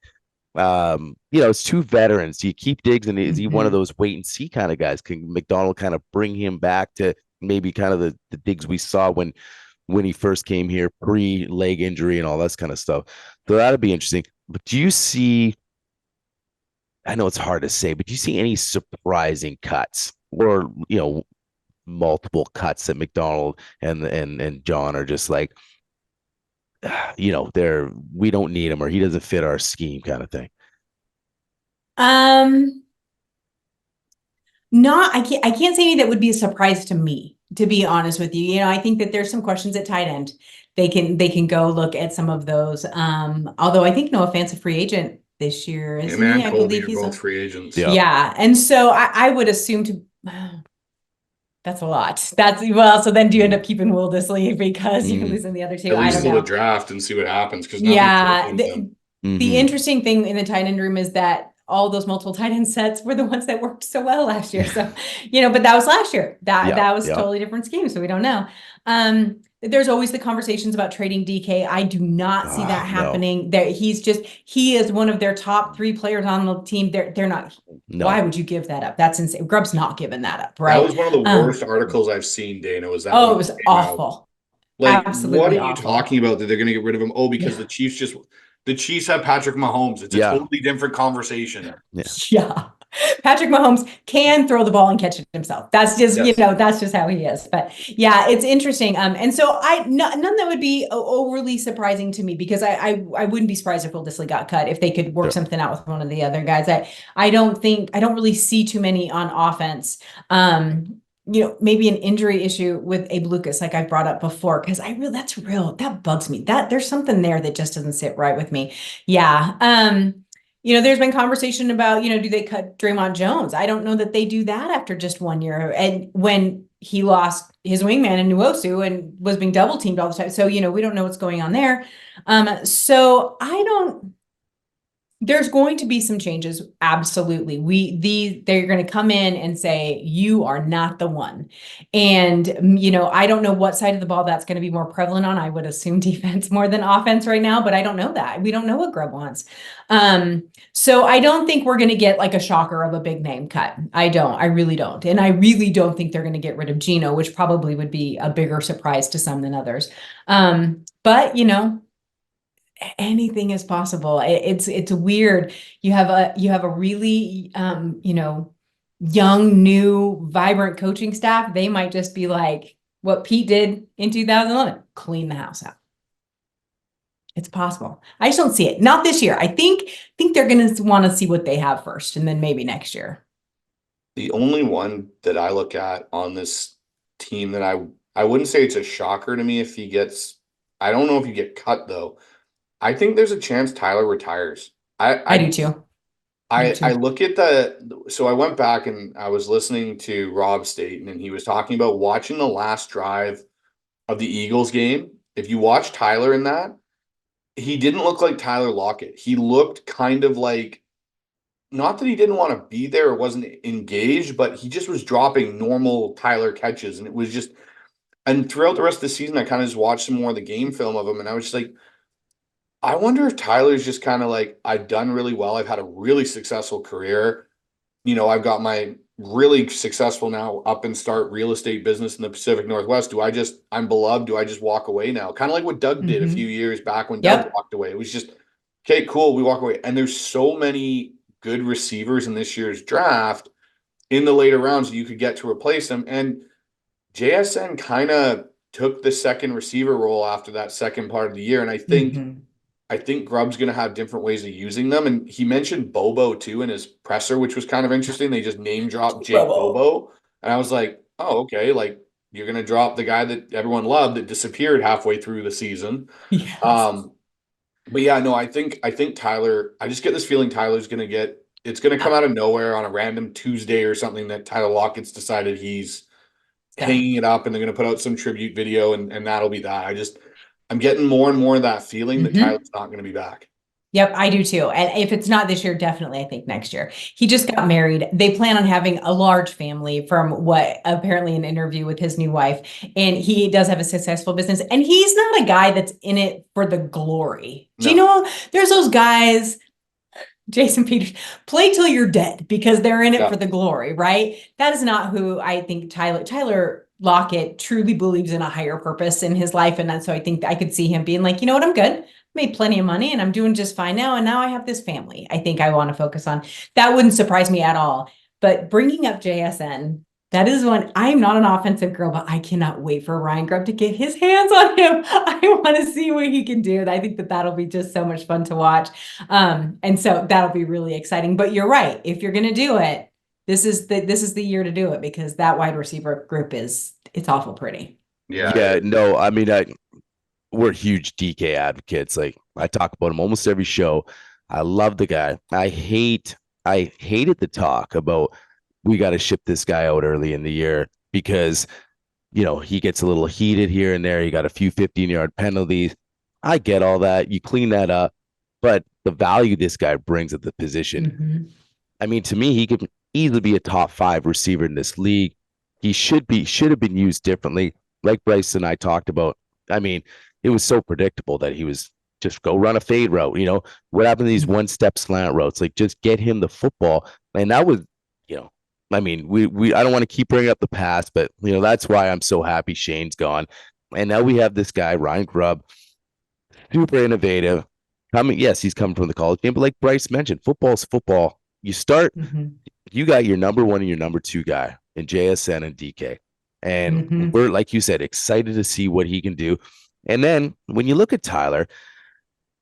it's 2 veterans. Do you keep Diggs, and is he one of those wait and see kind of guys? Can McDonald kind of bring him back to maybe kind of the Diggs we saw when he first came here, pre-leg injury and all that kind of stuff? So that'd be interesting. But do you see, I know it's hard to say, but do you see any surprising cuts, or multiple cuts that McDonald and John are just like, we don't need him, or he doesn't fit our scheme, kind of thing? I can't say any that would be a surprise to me, to be honest with you. I think that there's some questions at tight end. They can go look at some of those. Although I think Noah Fant's a free agent this year, isn't he? I believe he's both free agents. Yeah. And so I would assume that's a lot. So then do you end up keeping Will Disley because you're losing the other 2? At least till the draft and see what happens. The interesting thing in the tight end room is that all those multiple tight end sets were the ones that worked so well last year. So, but that was last year. That was a totally different scheme. So we don't know. there's always the conversations about trading DK. I do not see that happening. That he is one of their top 3 players on the team. They're not. No. Why would you give that up? That's insane. Grubb's not giving that up, right? That was one of the worst articles I've seen, Dayna. Was that? Oh, it was awful. Like, absolutely what are awful. you talking about that they're going to get rid of him? Oh, because the Chiefs have Patrick Mahomes. It's a totally different conversation. Yeah. Patrick Mahomes can throw the ball and catch it himself. That's just, that's just how he is. But yeah, it's interesting. And so none that would be overly surprising to me, because I wouldn't be surprised if Will Dissly got cut if they could work something out with one of the other guys. I don't really see too many on offense. Maybe an injury issue with Abe Lucas, like I brought up before, because that bugs me. That there's something there that just doesn't sit right with me. Yeah. There's been conversation about, do they cut Draymond Jones? I don't know that they do that after just 1 year. And when he lost his wingman in Nwosu and was being double teamed all the time. So, we don't know what's going on there. There's going to be some changes. Absolutely. They're going to come in and say, you are not the one. And, I don't know what side of the ball that's going to be more prevalent on. I would assume defense more than offense right now, but I don't know that. We don't know what Grubb wants. So I don't think we're going to get like a shocker of a big name cut. I really don't. And I really don't think they're going to get rid of Geno, which probably would be a bigger surprise to some than others. But anything is possible. It's weird. You have a really young, new, vibrant coaching staff. They might just be like what Pete did in 2011, clean the house out. It's possible. I just don't see it. Not this year. I think they're going to want to see what they have first, and then maybe next year. The only one that I look at on this team that I wouldn't say it's a shocker to me if he gets. I don't know if you get cut though. I think there's a chance Tyler retires. I do too. I look at so I went back and I was listening to Rob Staten, and he was talking about watching the last drive of the Eagles game. If you watch Tyler in that, he didn't look like Tyler Lockett. He looked kind of like, not that he didn't want to be there or wasn't engaged, but he just was dropping normal Tyler catches. And it was just, and throughout the rest of the season, I kind of just watched some more of the game film of him, and I was just like, I wonder if Tyler's just kind of like, I've done really well. I've had a really successful career. I've got my really successful now up and start real estate business in the Pacific Northwest. I'm beloved. Do I just walk away now? Kind of like what Doug did a few years back when Doug walked away. It was just, okay, cool. We walk away. And there's so many good receivers in this year's draft in the later rounds that you could get to replace them. And JSN kind of took the second receiver role after that second part of the year. And I think Grubb's going to have different ways of using them. And he mentioned Bobo too in his presser, which was kind of interesting. They just name dropped Jake Bobo. And I was like, oh, okay. Like, you're going to drop the guy that everyone loved that disappeared halfway through the season. Yes. But yeah, no, I think Tyler, I just get this feeling Tyler's going to it's going to come out of nowhere on a random Tuesday or something that Tyler Lockett's decided he's hanging it up, and they're going to put out some tribute video, and that'll be that. I'm getting more and more of that feeling that Tyler's not going to be back. Yep, I do too. And if it's not this year, definitely I think next year. He just got married. They plan on having a large family, from what apparently an interview with his new wife. And he does have a successful business. And he's not a guy that's in it for the glory. No. Do you know, there's those guys, Jason Peters, play till you're dead because they're in it for the glory, right? That is not who I think Tyler Lockett truly believes in a higher purpose in his life. And so I think I could see him being like, you know what, I'm good. Made plenty of money and I'm doing just fine now. And now I have this family I think I want to focus on. That wouldn't surprise me at all. But bringing up JSN, that is one. I'm not an offensive girl, but I cannot wait for Ryan Grubb to get his hands on him. I want to see what he can do. I think that'll be just so much fun to watch. And so that'll be really exciting. But you're right. If you're going to do it, this is the year to do it, because that wide receiver group it's awful pretty. Yeah. No, I mean, we're huge DK advocates. Like, I talk about him almost every show. I love the guy. I hated the talk about we got to ship this guy out early in the year because, he gets a little heated here and there. He got a few 15-yard penalties. I get all that. You clean that up. But the value this guy brings at the position, I mean, to me, he could easily be a top 5 receiver in this league. He should have been used differently. Like Bryce and I talked about, I mean, it was so predictable that he was just go run a fade route. What happened to these one-step slant routes? Like, just get him the football. And that was, I mean, I don't want to keep bringing up the past, but that's why I'm so happy Shane's gone. And now we have this guy, Ryan Grubb, super innovative. Yes, he's coming from the college game, but like Bryce mentioned, football's football. You start, you got your number one and your number two guy in JSN and DK. And we're, like you said, excited to see what he can do. And then when you look at Tyler,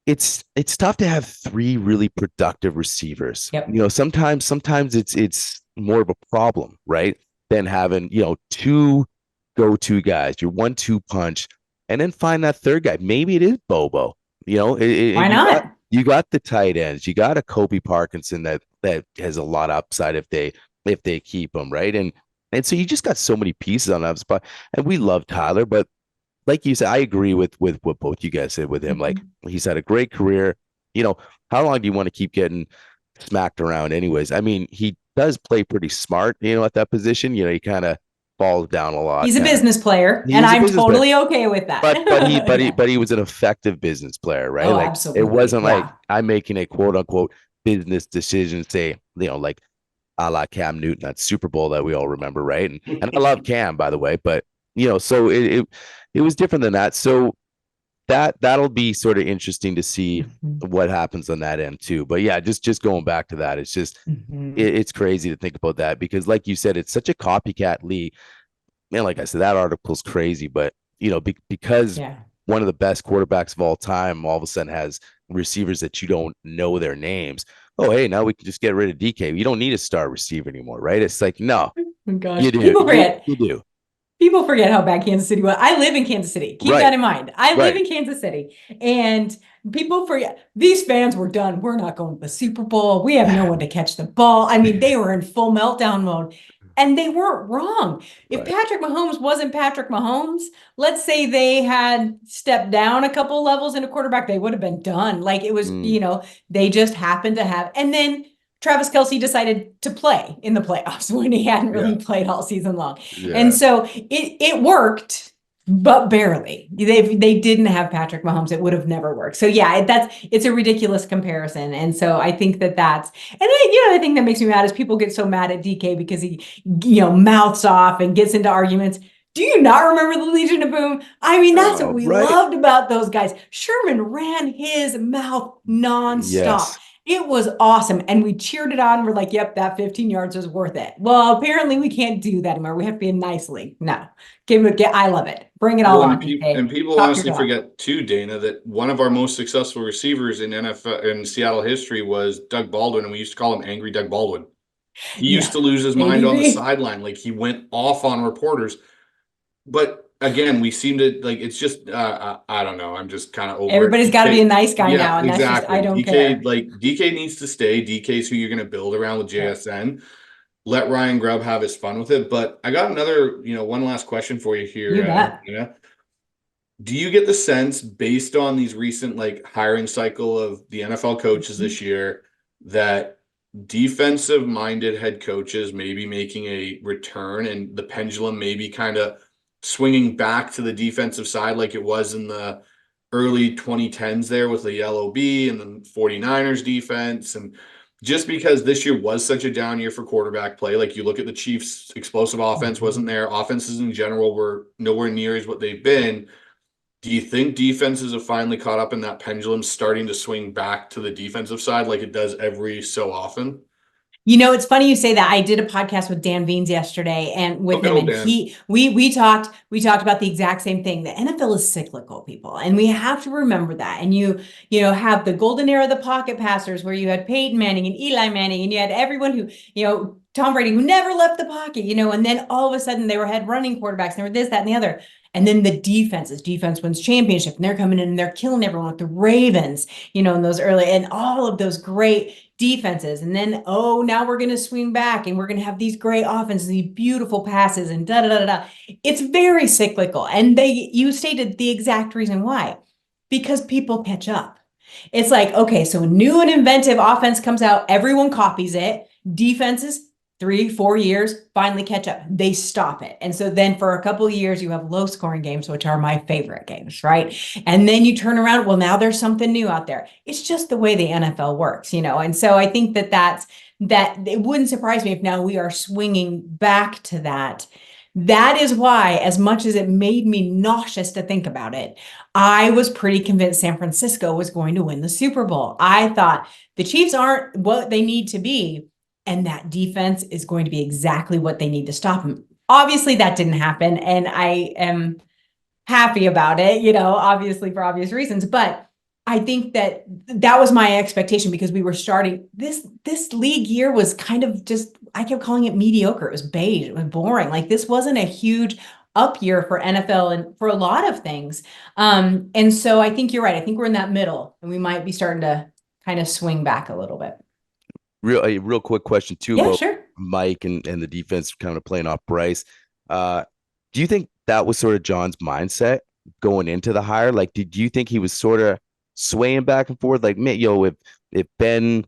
it's tough to have three really productive receivers. Yep. Sometimes it's more of a problem, right? Than having, two go-to guys, your 1-2 punch, and then find that third guy. Maybe it is Bobo. Why not? You got the tight ends. You got a Kobe Parkinson that has a lot of upside if they keep him, right? And so you just got so many pieces on that spot. And we love Tyler, but like you said, I agree with what both you guys said with him. Like, he's had a great career. How long do you want to keep getting smacked around anyways? I mean, he does play pretty smart, at that position. He kind of falls down a lot. He's a business player, and I'm totally okay with that. But he was an effective business player, right? Oh, like, absolutely. It wasn't like I'm making a quote unquote business decision, say, like a la Cam Newton, that Super Bowl that we all remember, right? And I love Cam, by the way, but so it was different than that. So that'll be sort of interesting to see what happens on that end too. But yeah, just going back to that, it's just it's crazy to think about that, because like you said, it's such a copycat league. Man, like I said, that article's crazy, but because one of the best quarterbacks of all time all of a sudden has receivers that you don't know their names. Oh, hey, now we can just get rid of DK. You don't need a star receiver anymore, right? It's like, no, gosh, you do. People forget. You do. People forget how bad Kansas City was. I live in Kansas City. Keep that in mind. I live in Kansas City. And people forget, these fans were done. We're not going to the Super Bowl. We have no one to catch the ball. I mean, they were in full meltdown mode. And they weren't wrong. If Patrick Mahomes wasn't Patrick Mahomes, let's say they had stepped down a couple levels in a quarterback, they would have been done. Like, it was, they just happened to have. And then Travis Kelce decided to play in the playoffs when he hadn't really played all season long. Yeah. And so it worked, but barely. They didn't have Patrick Mahomes. It would have never worked. So yeah, it's a ridiculous comparison. And so I think that's, and the thing that makes me mad is people get so mad at DK because he, mouths off and gets into arguments. Do you not remember the Legion of Boom? I mean, that's what we loved about those guys. Sherman ran his mouth nonstop. Yes. It was awesome. And we cheered it on. We're like, yep, that 15 yards was worth it. Well, apparently we can't do that anymore. We have to be a nice league. No, I love it. Bring it all on. And people honestly forget too, Dayna, that one of our most successful receivers in NFL in Seattle history was Doug Baldwin. And we used to call him Angry Doug Baldwin. He used to lose his mind on the sideline. Like, he went off on reporters. But again, we seem to it's just I don't know. I'm just kind of over. Everybody's got to be a nice guy now, and exactly. That's just, I don't DK, care. Like, DK needs to stay. DK's who you're going to build around with JSN. Let Ryan Grubb have his fun with it. But I got another, one last question for you here. You bet. Do you get the sense, based on these recent hiring cycle of the NFL coaches this year, that defensive-minded head coaches may be making a return, and the pendulum may be kind of swinging back to the defensive side like it was in the early 2010s there with the LOB and the 49ers defense? And just because this year was such a down year for quarterback play, like, you look at the Chiefs' explosive offense wasn't there. Offenses in general were nowhere near as what they've been. Do you think defenses have finally caught up in that pendulum starting to swing back to the defensive side like it does every so often? It's funny you say that. I did a podcast with Dan Veens yesterday, and with him, and we talked about the exact same thing. The NFL is cyclical, people, and we have to remember that. And you have the golden era of the pocket passers, where you had Peyton Manning and Eli Manning, and you had everyone who, Tom Brady, who never left the pocket, and then all of a sudden they had running quarterbacks, and they were this, that, and the other. And then the defense wins championship, and they're coming in and they're killing everyone with the Ravens, in those early, and all of those great defenses. And then, now we're going to swing back and we're going to have these great offenses, these beautiful passes, and da, da, da, da. It's very cyclical. And you stated the exact reason why, because people catch up. It's like, okay, so a new and inventive offense comes out, everyone copies it. Defenses 3-4 years, finally catch up. They stop it. And so then for a couple of years, you have low scoring games, which are my favorite games, right? And then you turn around, well, now there's something new out there. It's just the way the NFL works, And so I think that it wouldn't surprise me if now we are swinging back to that. That is why, as much as it made me nauseous to think about it, I was pretty convinced San Francisco was going to win the Super Bowl. I thought the Chiefs aren't what they need to be, and that defense is going to be exactly what they need to stop them. Obviously, that didn't happen, and I am happy about it, obviously for obvious reasons. But I think that was my expectation, because we were starting this league year was kind of just, I kept calling it mediocre. It was beige. It was boring. Like, this wasn't a huge up year for NFL and for a lot of things. And so I think you're right. I think we're in that middle, and we might be starting to kind of swing back a little bit. Real quick question too Yeah, about sure. Mike and the defense kind of playing off Bryce. Do you think that was sort of John's mindset going into the hire? Like, did you think he was sort of swaying back and forth? Like, man, if Ben,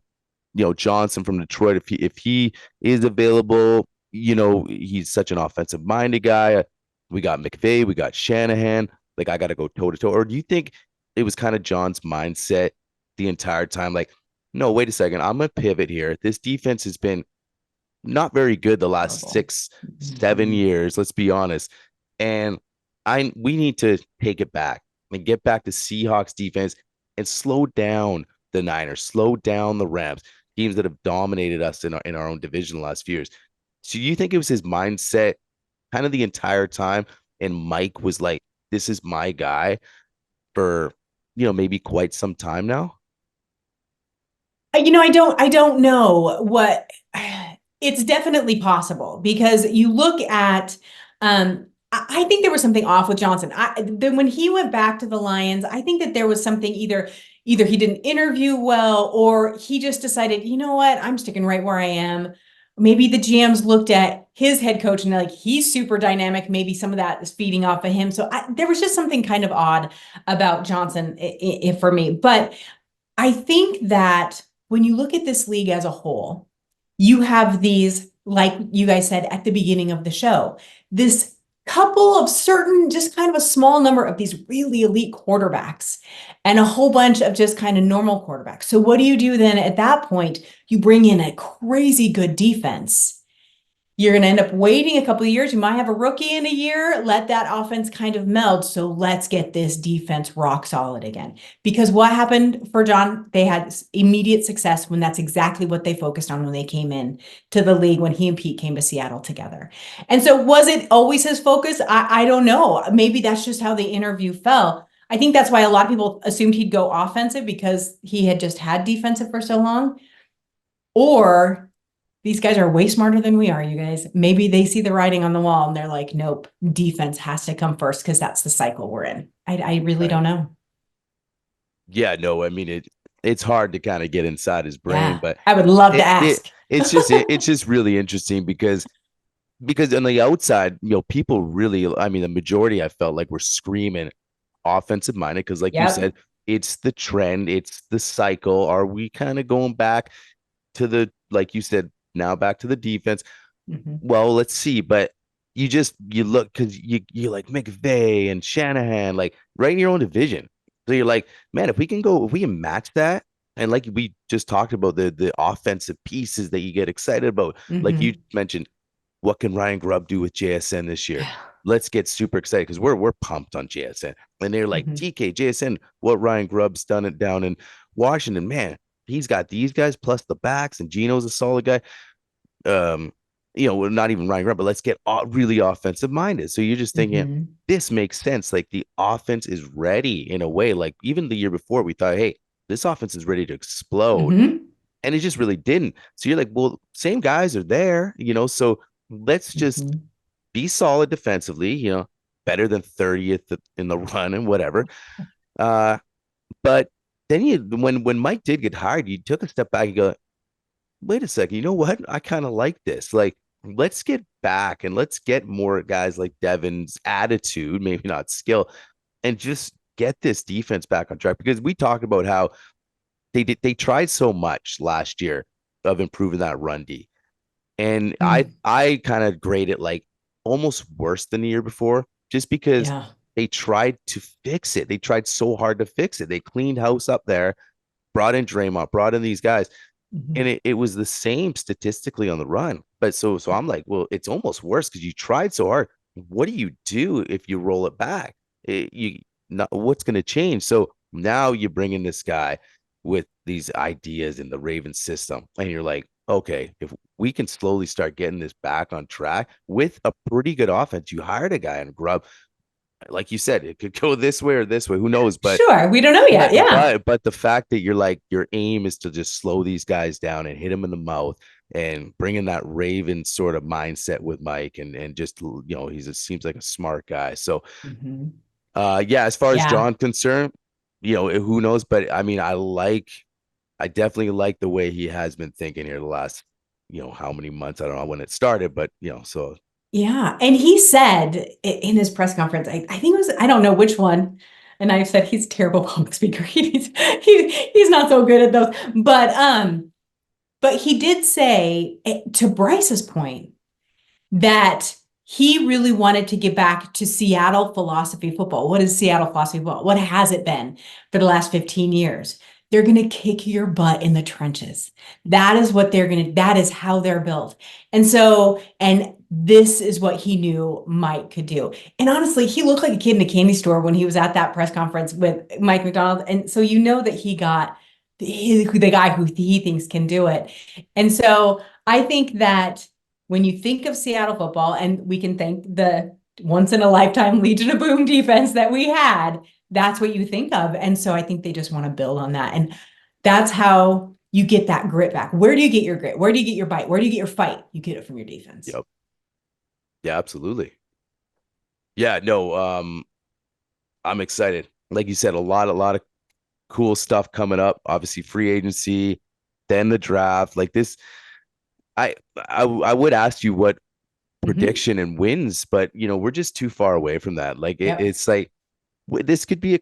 Johnson from Detroit, if he is available, he's such an offensive minded guy. We got McVay, we got Shanahan. Like, I got to go toe to toe. Or do you think it was kind of John's mindset the entire time? Like, no, wait a second, I'm gonna pivot here. This defense has been not very good the last 6-7 years. Let's be honest. And we need to take it back and get back to Seahawks defense and slow down the Niners, slow down the Rams, teams that have dominated us in our own division the last few years. So you think it was his mindset kind of the entire time, and Mike was like, this is my guy for, maybe quite some time now? I don't know what it's definitely possible, because you look at, I think there was something off with Johnson. Then when he went back to the Lions, I think that there was something, either he didn't interview well, or he just decided, you know what, I'm sticking right where I am. Maybe the GMs looked at his head coach and they're like, he's super dynamic. Maybe some of that is feeding off of him. So there was just something kind of odd about Johnson for me. But I think that when you look at this league as a whole, you have these, like you guys said at the beginning of the show, this couple of certain, just kind of a small number of these really elite quarterbacks and a whole bunch of just kind of normal quarterbacks. So what do you do then at that point? You bring in a crazy good defense. You're going to end up waiting a couple of years. You might have a rookie in a year. Let that offense kind of meld. So let's get this defense rock solid again. Because what happened for John, they had immediate success when that's exactly what they focused on when they came in to the league, when he and Pete came to Seattle together. And so was it always his focus? I don't know. Maybe that's just how the interview fell. I think that's why a lot of people assumed he'd go offensive, because he had just had defensive for so long. Or these guys are way smarter than we are, you guys. Maybe they see the writing on the wall and they're like, nope, defense has to come first, because that's the cycle we're in. I really don't know. Yeah, no, I mean, it's hard to kind of get inside his brain, but I would love to ask. It's just really interesting because on the outside, people really, I mean, the majority, I felt like, were screaming offensive minded, because like you said, it's the trend, it's the cycle. Are we kind of going back to the, like you said, now back to the defense? Well, let's see. But you look, because you like McVay and Shanahan, like right in your own division. So you're like, man, if we can match that, and like we just talked about the offensive pieces that you get excited about, like you mentioned, what can Ryan Grubb do with JSN this year? Let's get super excited, because we're pumped on JSN. And they're like, TK, JSN, what Ryan Grubb's done it down in Washington, man. He's got these guys plus the backs, and Geno's a solid guy. Not even Ryan Grubb, but let's get really offensive minded. So you're just thinking, this makes sense. Like, the offense is ready in a way. Like, even the year before, we thought, hey, this offense is ready to explode. And it just really didn't. So you're like, well, same guys are there, so let's just be solid defensively, better than 30th in the run and whatever. But then when Mike did get hired, you took a step back and go, wait a second, you know what? I kind of like this. Like, let's get back and let's get more guys like Devin's attitude, maybe not skill, and just get this defense back on track. Because we talked about how they tried so much last year of improving that run D. And I kind of grade it like almost worse than the year before, just because Yeah. they tried to fix it. They tried so hard to fix it. They cleaned house up there, brought in Draymond, brought in these guys, and it was the same statistically on the run. But so I'm like, well, it's almost worse because you tried so hard. What do you do if you roll it back? You not what's going to change? So now you bring in this guy with these ideas in the Ravens system, and you're like, okay, if we can slowly start getting this back on track with a pretty good offense, you hired a guy in Grubb, like you said, it could go this way or this way. Who knows? But Sure, we don't know yet. Yeah. but the fact that you're like your aim is to just slow these guys down and hit them in the mouth and bring in that Raven sort of mindset with Mike and just seems like a smart guy. So yeah, as far as Yeah. John concerned, who knows? But I mean, I definitely like the way he has been thinking here the last how many months. I don't know when it started, but so Yeah. And he said in his press conference, I think it was, I don't know which one. And I said, he's a terrible public speaker. He's not so good at those. But he did say, to Bryce's point, that he really wanted to get back to Seattle philosophy football. What is Seattle philosophy football? What has it been for the last 15 years? They're going to kick your butt in the trenches. That is what that is how they're built. And this is what he knew Mike could do. And honestly, he looked like a kid in a candy store when he was at that press conference with Mike McDonald. And so you know that he got the guy who he thinks can do it. And so I think that when you think of Seattle football, and we can thank the once in a lifetime Legion of Boom defense that we had, that's what you think of. And so I think they just want to build on that. And that's how you get that grit back. Where do you get your grit? Where do you get your bite? Where do you get your fight? You get it from your defense. Yep. Yeah, absolutely. Yeah, no, I'm excited. Like you said, a lot of cool stuff coming up. Obviously, free agency, then the draft. Like this, I would ask you what prediction and wins, but we're just too far away from that. Like it's like this could be a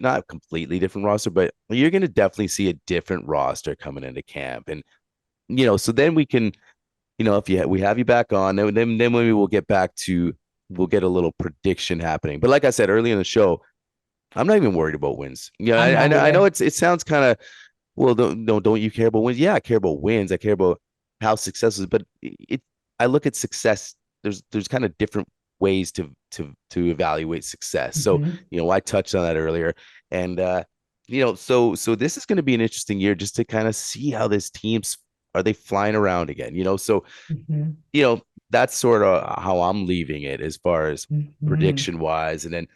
not completely different roster, but you're going to definitely see a different roster coming into camp. And so then we can, if we have you back on, then maybe we'll get a little prediction happening. But like I said early in the show, I'm not even worried about wins. I know it sounds kind of, well, don't you care about wins? Yeah, I care about wins. I care about how successful, but I look at success. There's kind of different ways to evaluate success. So, I touched on that earlier, and so this is going to be an interesting year just to kind of see how this team's, are they flying around again? So that's sort of how I'm leaving it as far as prediction wise, and then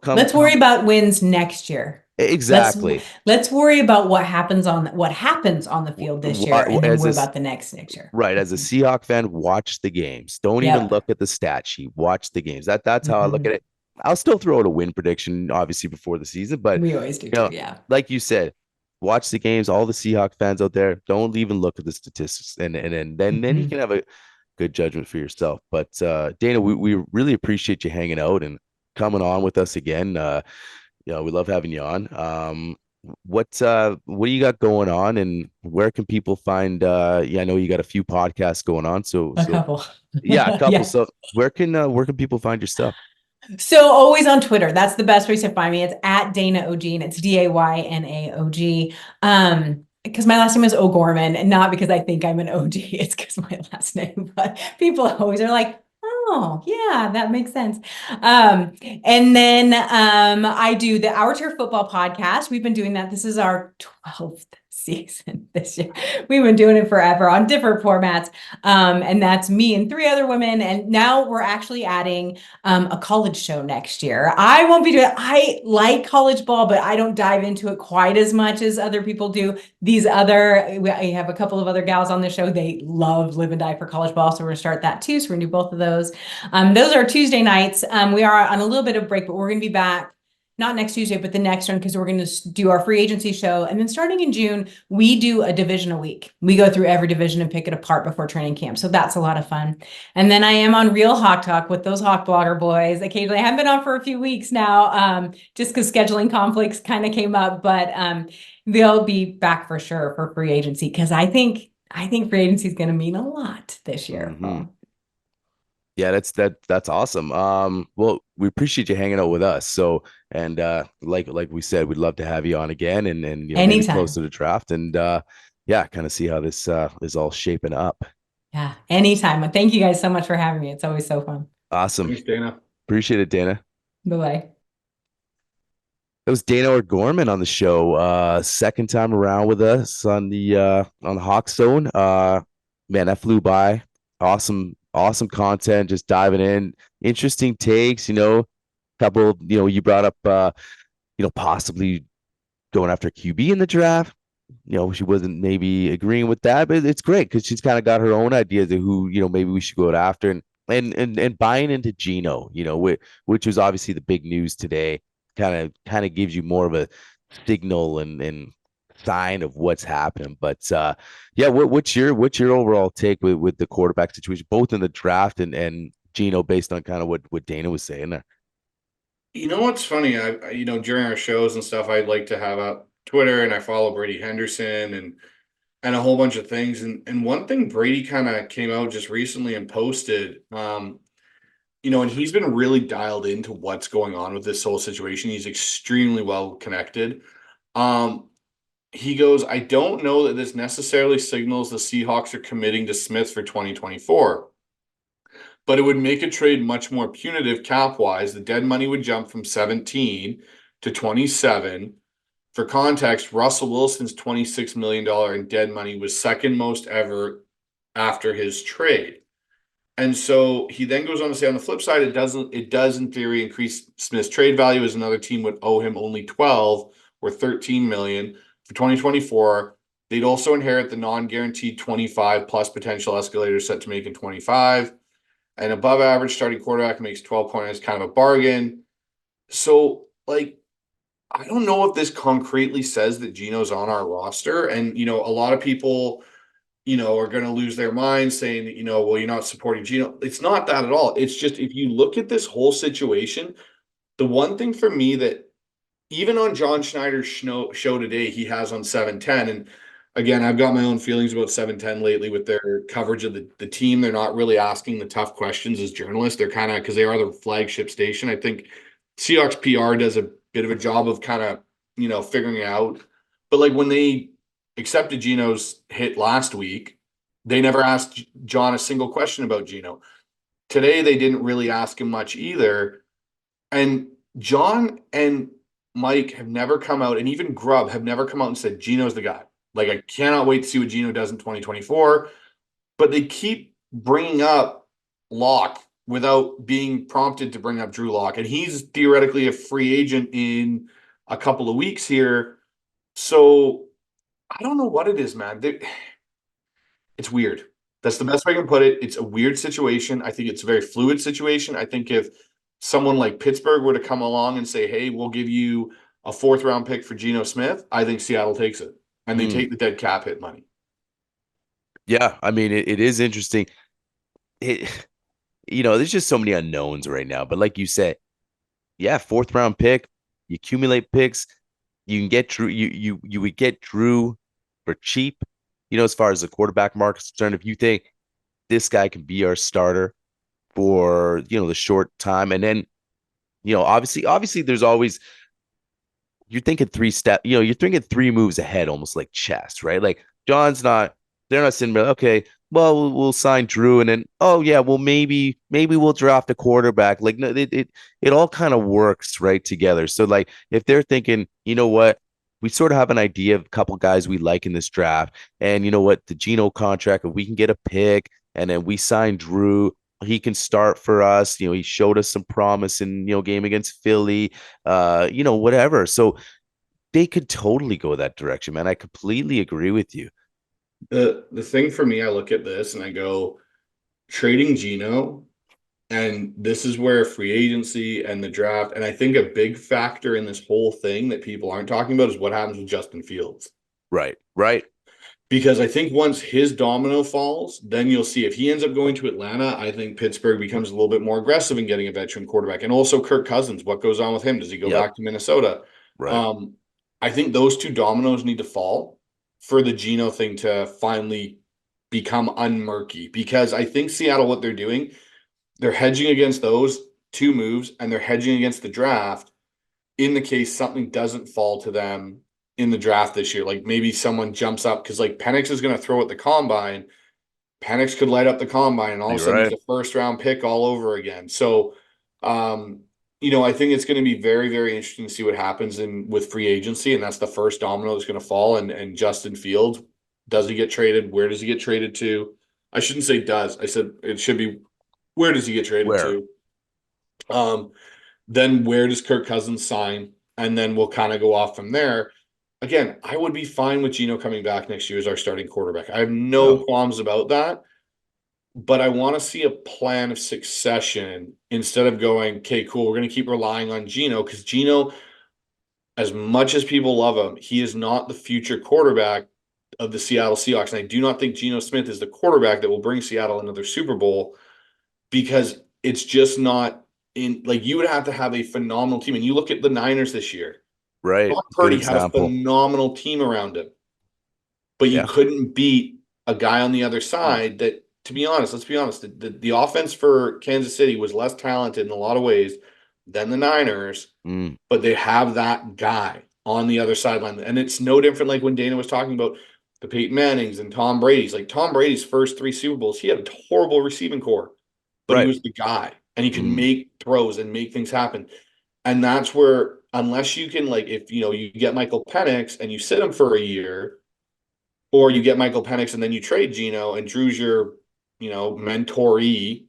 let's worry about wins next year. Exactly. Let's worry about what happens on the field this year, and then worry about the next year. Right. As a Seahawks fan, watch the games. Don't even look at the stat sheet. Watch the games. That's how I look at it. I'll still throw out a win prediction, obviously, before the season, but we always do too. Yeah. Like you said, watch the games. All the Seahawks fans out there, don't even look at the statistics, and then you can have a good judgment for yourself. But Dayna, we really appreciate you hanging out and coming on with us again. We love having you on. What do you got going on, and where can people find I know you got a few podcasts going on, so a couple. Yeah, a couple. Yeah. So where can people find your stuff? So always on Twitter. That's the best place to find me. It's at Dayna O'Gorman. It's DaynaOG. Because my last name is O'Gorman, and not because I think I'm an OG. It's because my last name. But people always are like, oh, yeah, that makes sense. And then I do the Our Turf Football podcast. We've been doing that. This is our 12th season this year. We've been doing it forever on different formats. And that's me and 3 other women. And now we're actually adding a college show next year. I won't be doing it. I like college ball, but I don't dive into it quite as much as other people do. We have a couple of other gals on the show. They love live and die for college ball. So we're going to start that too. So we're going to do both of those. Those are Tuesday nights. We are on a little bit of break, but we're going to be back. Not next Tuesday, but the next one, because we're going to do our free agency show. And then starting in June, we do a division a week. We go through every division and pick it apart before training camp. So that's a lot of fun. And then I am on Real Hawk Talk with those Hawk Blogger boys. Occasionally, I haven't been on for a few weeks now, just because scheduling conflicts kind of came up. But they'll be back for sure for free agency, because I think I think free agency is going to mean a lot this year. Yeah, that's awesome. Well, we appreciate you hanging out with us. So, and like we said, we'd love to have you on again, and maybe close Anytime. to the draft, and yeah, kind of see how this is all shaping up. Yeah, anytime. Thank you guys so much for having me. It's always so fun. Awesome. Thanks, Dayna. Appreciate it, Dayna. Bye-bye. It was Dayna O'Gorman on the show. Second time around with us on the Hawkstone. Man, that flew by. Awesome content. Just diving in. Interesting takes. Couple. You brought up. Possibly going after QB in the draft. She wasn't maybe agreeing with that, but it's great because she's kind of got her own ideas of who maybe we should go after, and buying into Geno. Which was obviously the big news today. Kind of gives you more of a signal and sign of what's happening. But yeah, what's your overall take with the quarterback situation, both in the draft and Geno, based on kind of what Dayna was saying there? You know what's funny? During our shows and stuff, I'd like to have up Twitter, and I follow Brady Henderson and a whole bunch of things. And one thing Brady kind of came out just recently and posted, and he's been really dialed into what's going on with this whole situation. He's extremely well connected. He goes, I don't know that this necessarily signals the Seahawks are committing to Smith for 2024, but it would make a trade much more punitive cap-wise. The dead money would jump from 17 to 27. For context, Russell Wilson's $26 million in dead money was second most ever after his trade. And so he then goes on to say, on the flip side, it does in theory increase Smith's trade value, as another team would owe him only 12 or 13 million for 2024. They'd also inherit the non-guaranteed 25 plus potential escalator set to make in 25. An above average starting quarterback makes 12 points, kind of a bargain. So, I don't know if this concretely says that Geno's on our roster. And, a lot of people, are going to lose their minds saying that, well, you're not supporting Geno. It's not that at all. It's just, if you look at this whole situation, the one thing for me that even on John Schneider's show today, he has on 710. And again, I've got my own feelings about 710 lately with their coverage of the team. They're not really asking the tough questions as journalists. They're kind of, because they are the flagship station. I think Seahawks PR does a bit of a job of kind of, figuring it out. But when they accepted Geno's hit last week, they never asked John a single question about Geno. Today, they didn't really ask him much either. And John and Mike have never come out, and even Grubb have never come out and said, Geno's the guy. I cannot wait to see what Geno does in 2024. But they keep bringing up Locke without being prompted to bring up Drew Lock. And he's theoretically a free agent in a couple of weeks here. So I don't know what it is, man. It's weird. That's the best way I can put it. It's a weird situation. I think it's a very fluid situation. I think if someone like Pittsburgh were to come along and say, hey, we'll give you a 4th round pick for Geno Smith, I think Seattle takes it. And they take the dead cap hit money. Yeah, I mean, it is interesting. There's just so many unknowns right now. But like you said, yeah, 4th round pick, you accumulate picks, you can get Drew. You would get Drew for cheap. As far as the quarterback market is concerned, if you think this guy can be our starter for the short time, and then obviously there's always, you're thinking 3 step, you're thinking 3 moves ahead, almost like chess, right? They're not sitting there, okay, well, we'll sign Drew, and then, oh yeah, well, maybe we'll draft a quarterback. No, it all kind of works right together. So if they're thinking, you know what, we sort of have an idea of a couple guys we like in this draft, and you know what, the Geno contract, if we can get a pick, and then we sign Drew, he can start for us. He showed us some promise in game against Philly, whatever. So they could totally go that direction, man. I completely agree with you. The thing for me, I look at this and I go, trading Geno, and this is where free agency and the draft, and I think a big factor in this whole thing that people aren't talking about is what happens with Justin Fields. Right. Because I think once his domino falls, then you'll see if he ends up going to Atlanta, I think Pittsburgh becomes a little bit more aggressive in getting a veteran quarterback. And also Kirk Cousins, what goes on with him? Does he go back to Minnesota? Right. I think those 2 dominoes need to fall for the Geno thing to finally become unmurky, because I think Seattle, what they're doing, they're hedging against those two moves, and they're hedging against the draft in the case something doesn't fall to them in the draft this year. Like maybe someone jumps up, because like Penix is going to throw at the combine. Penix could light up the combine, and all of a sudden he's a first round pick all over again. So, I think it's going to be very, very interesting to see what happens with free agency. And that's the first domino that's going to fall. And Justin Fields, does he get traded? Where does he get traded to? I shouldn't say does. I said it should be, where does he get traded to? Then where does Kirk Cousins sign? And then we'll kind of go off from there. Again, I would be fine with Geno coming back next year as our starting quarterback. I have no qualms about that. But I want to see a plan of succession instead of going, okay, cool, we're going to keep relying on Geno, because Geno, as much as people love him, he is not the future quarterback of the Seattle Seahawks. And I do not think Geno Smith is the quarterback that will bring Seattle another Super Bowl, because it's just not in, like, you would have to have a phenomenal team. And you look at the Niners this year. Right. Brock Purdy had a phenomenal team around him, but you couldn't beat a guy on the other side that, to be honest, let's be honest, the offense for Kansas City was less talented in a lot of ways than the Niners, but they have that guy on the other sideline. And it's no different like when Dayna was talking about the Peyton Mannings and Tom Brady's. Like Tom Brady's first 3 Super Bowls, he had a horrible receiving core, but he was the guy, and he could make throws and make things happen. And that's where, unless you can, like, if you get Michael Penix and you sit him for a year, or you get Michael Penix and then you trade Geno and Drew's your mentoree,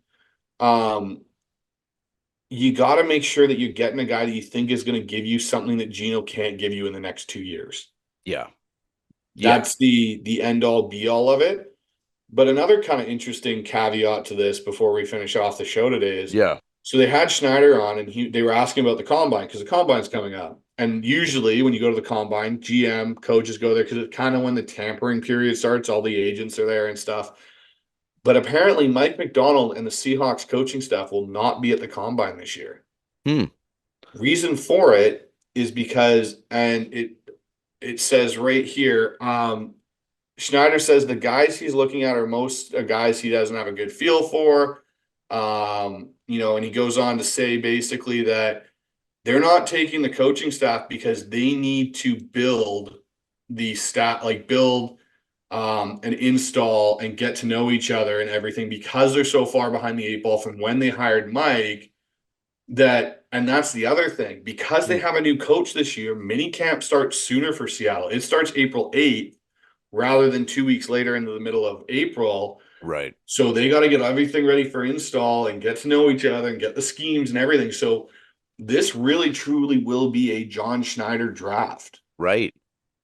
you got to make sure that you're getting a guy that you think is going to give you something that Geno can't give you in the next 2 years. That's the end all be all of it. But another kind of interesting caveat to this before we finish off the show today is, so they had Schneider on, and they were asking about the combine, because the combine's coming up. And usually when you go to the combine, GM, coaches go there because it's kind of when the tampering period starts. All the agents are there and stuff. But apparently Mike McDonald and the Seahawks coaching staff will not be at the combine this year. Reason for it is because, and it says right here, Schneider says the guys he's looking at are most guys he doesn't have a good feel for. And he goes on to say basically that they're not taking the coaching staff because they need to build the staff, like build and install and get to know each other and everything, because they're so far behind the 8 ball from when they hired Mike. And that's the other thing, because they have a new coach this year, mini camp starts sooner for Seattle. It starts April 8th rather than 2 weeks later into the middle of April. Right. So they got to get everything ready for install and get to know each other and get the schemes and everything. So this really truly will be a John Schneider draft. Right.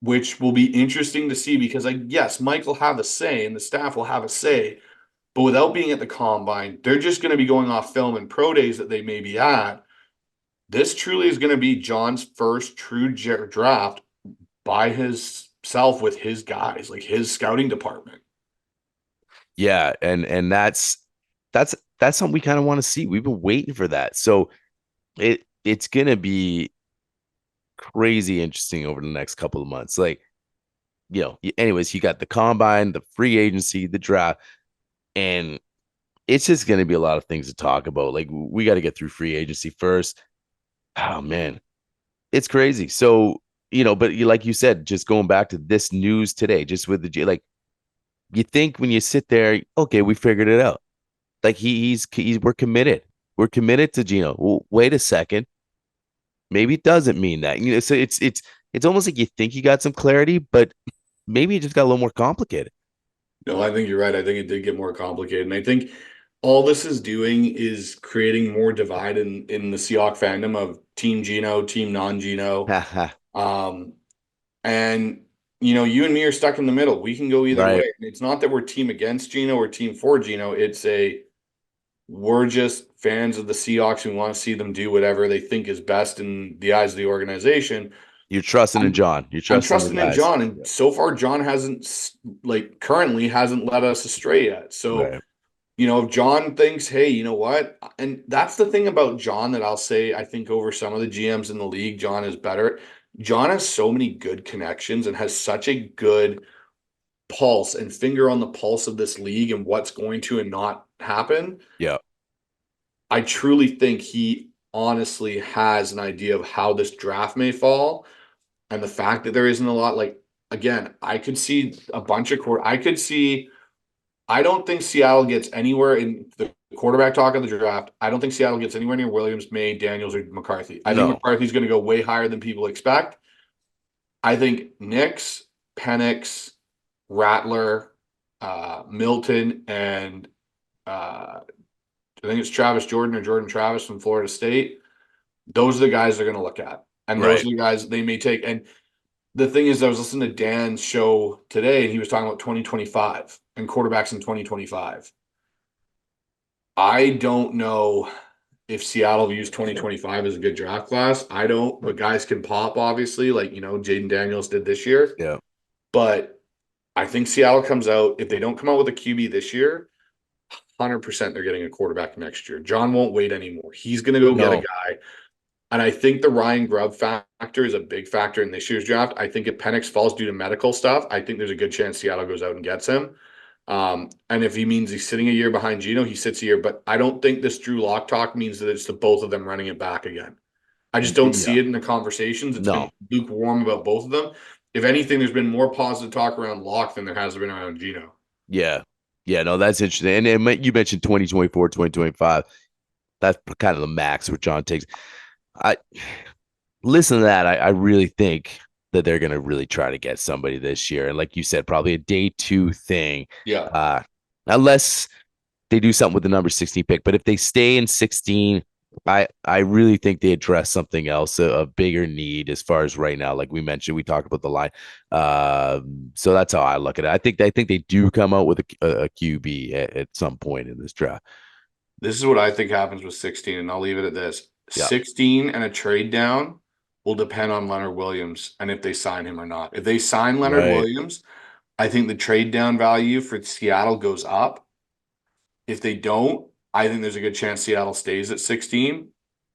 Which will be interesting to see, because yes, Mike will have a say and the staff will have a say, but without being at the combine, they're just going to be going off film and pro days that they may be at. This truly is going to be John's first true draft by himself with his guys, like his scouting department. Yeah, and that's something we kind of want to see. We've been waiting for that. So it's going to be crazy interesting over the next couple of months. Like, anyways, you got the combine, the free agency, the draft, and it's just going to be a lot of things to talk about. Like, we got to get through free agency first. Oh man, it's crazy. So, but like you said, just going back to this news today, just with the, you think when you sit there, okay, we figured it out. Like we're committed. We're committed to Geno. Well, wait a second. Maybe it doesn't mean that. So it's almost like you think you got some clarity, but maybe it just got a little more complicated. No, I think you're right. I think it did get more complicated. And I think all this is doing is creating more divide in the Seahawks fandom of Team Geno, Team non-Geno. And you and me are stuck in the middle. We can go either way. It's not that we're team against Geno or team for Geno. We're just fans of the Seahawks. We want to see them do whatever they think is best in the eyes of the organization. You're trusting in John. I'm trusting in John. And so far, John currently hasn't led us astray yet. So, if John thinks, hey, you know what? And that's the thing about John that I'll say, I think over some of the GMs in the league, John is better. John has so many good connections and has such a good pulse and finger on the pulse of this league and what's going to and not happen. Yeah. I truly think he honestly has an idea of how this draft may fall. And the fact that there isn't a lot, like, again, I could see a bunch of I don't think Seattle gets anywhere in the quarterback talk of the draft. I don't think Seattle gets anywhere near Williams, May, Daniels, or McCarthy. I think McCarthy's going to go way higher than people expect. I think Nix, Penix, Rattler, Milton, and I think it's Travis Jordan or Jordan Travis from Florida State. Those are the guys they're going to look at. And those are the guys they may take. And the thing is, I was listening to Dan's show today, and he was talking about 2025 and quarterbacks in 2025. I don't know if Seattle views 2025 as a good draft class. I don't, but guys can pop, obviously, like, Jaden Daniels did this year. Yeah. But I think Seattle comes out, if they don't come out with a QB this year, 100% they're getting a quarterback next year. John won't wait anymore. He's going to go get a guy. And I think the Ryan Grubb factor is a big factor in this year's draft. I think if Penix falls due to medical stuff, I think there's a good chance Seattle goes out and gets him. And if he means he's sitting a year behind Geno, he sits a year. But I don't think this Drew Lock talk means that it's the both of them running it back again. I just don't see it in the conversations. It's been lukewarm about both of them. If anything, there's been more positive talk around Lock than there has been around Geno. Yeah. Yeah, no, that's interesting. And you mentioned 2024, 2025. That's kind of the max where John takes. I listen to that. I really think that they're going to really try to get somebody this year. And like you said, probably a day 2 thing. Yeah. Unless they do something with the number 16 pick. But if they stay in 16, I really think they address something else, a bigger need as far as right now. Like we mentioned, we talked about the line. So that's how I look at it. I think they do come out with a QB at some point in this draft. This is what I think happens with 16, and I'll leave it at this. 16 and a trade down will depend on Leonard Williams and if they sign him or not. If they sign Leonard Williams, I think the trade down value for Seattle goes up. If they don't, I think there's a good chance Seattle stays at 16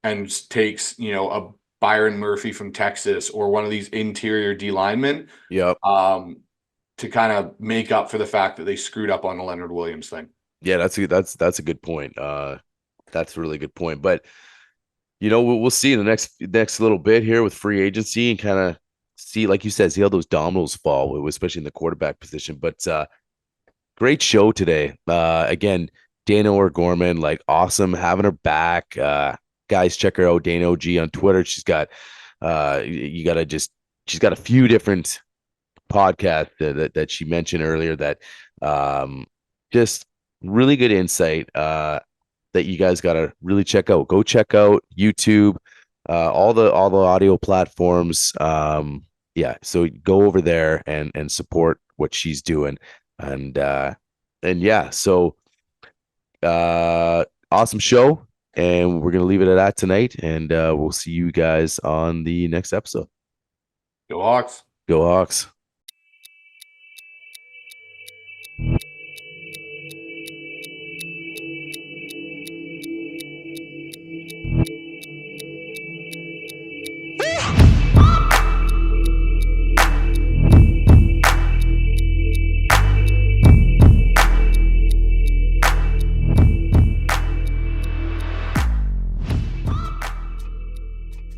and takes, a Byron Murphy from Texas or one of these interior D linemen. Yep. To kind of make up for the fact that they screwed up on the Leonard Williams thing. Yeah, that's a good point. That's a really good point. But we'll see in the next little bit here with free agency and kind of see, like you said, see how those dominoes fall, especially in the quarterback position. But great show today. Again, Dayna O'Gorman, like awesome having her back. Guys, check her out, Dayna OG on Twitter. She's got she's got a few different podcasts that she mentioned earlier that just really good insight that you guys got to really check out. Go check out YouTube, all the audio platforms. So go over there and support what she's doing. And yeah, so awesome show. And we're going to leave it at that tonight. And we'll see you guys on the next episode. Go Hawks. Go Hawks.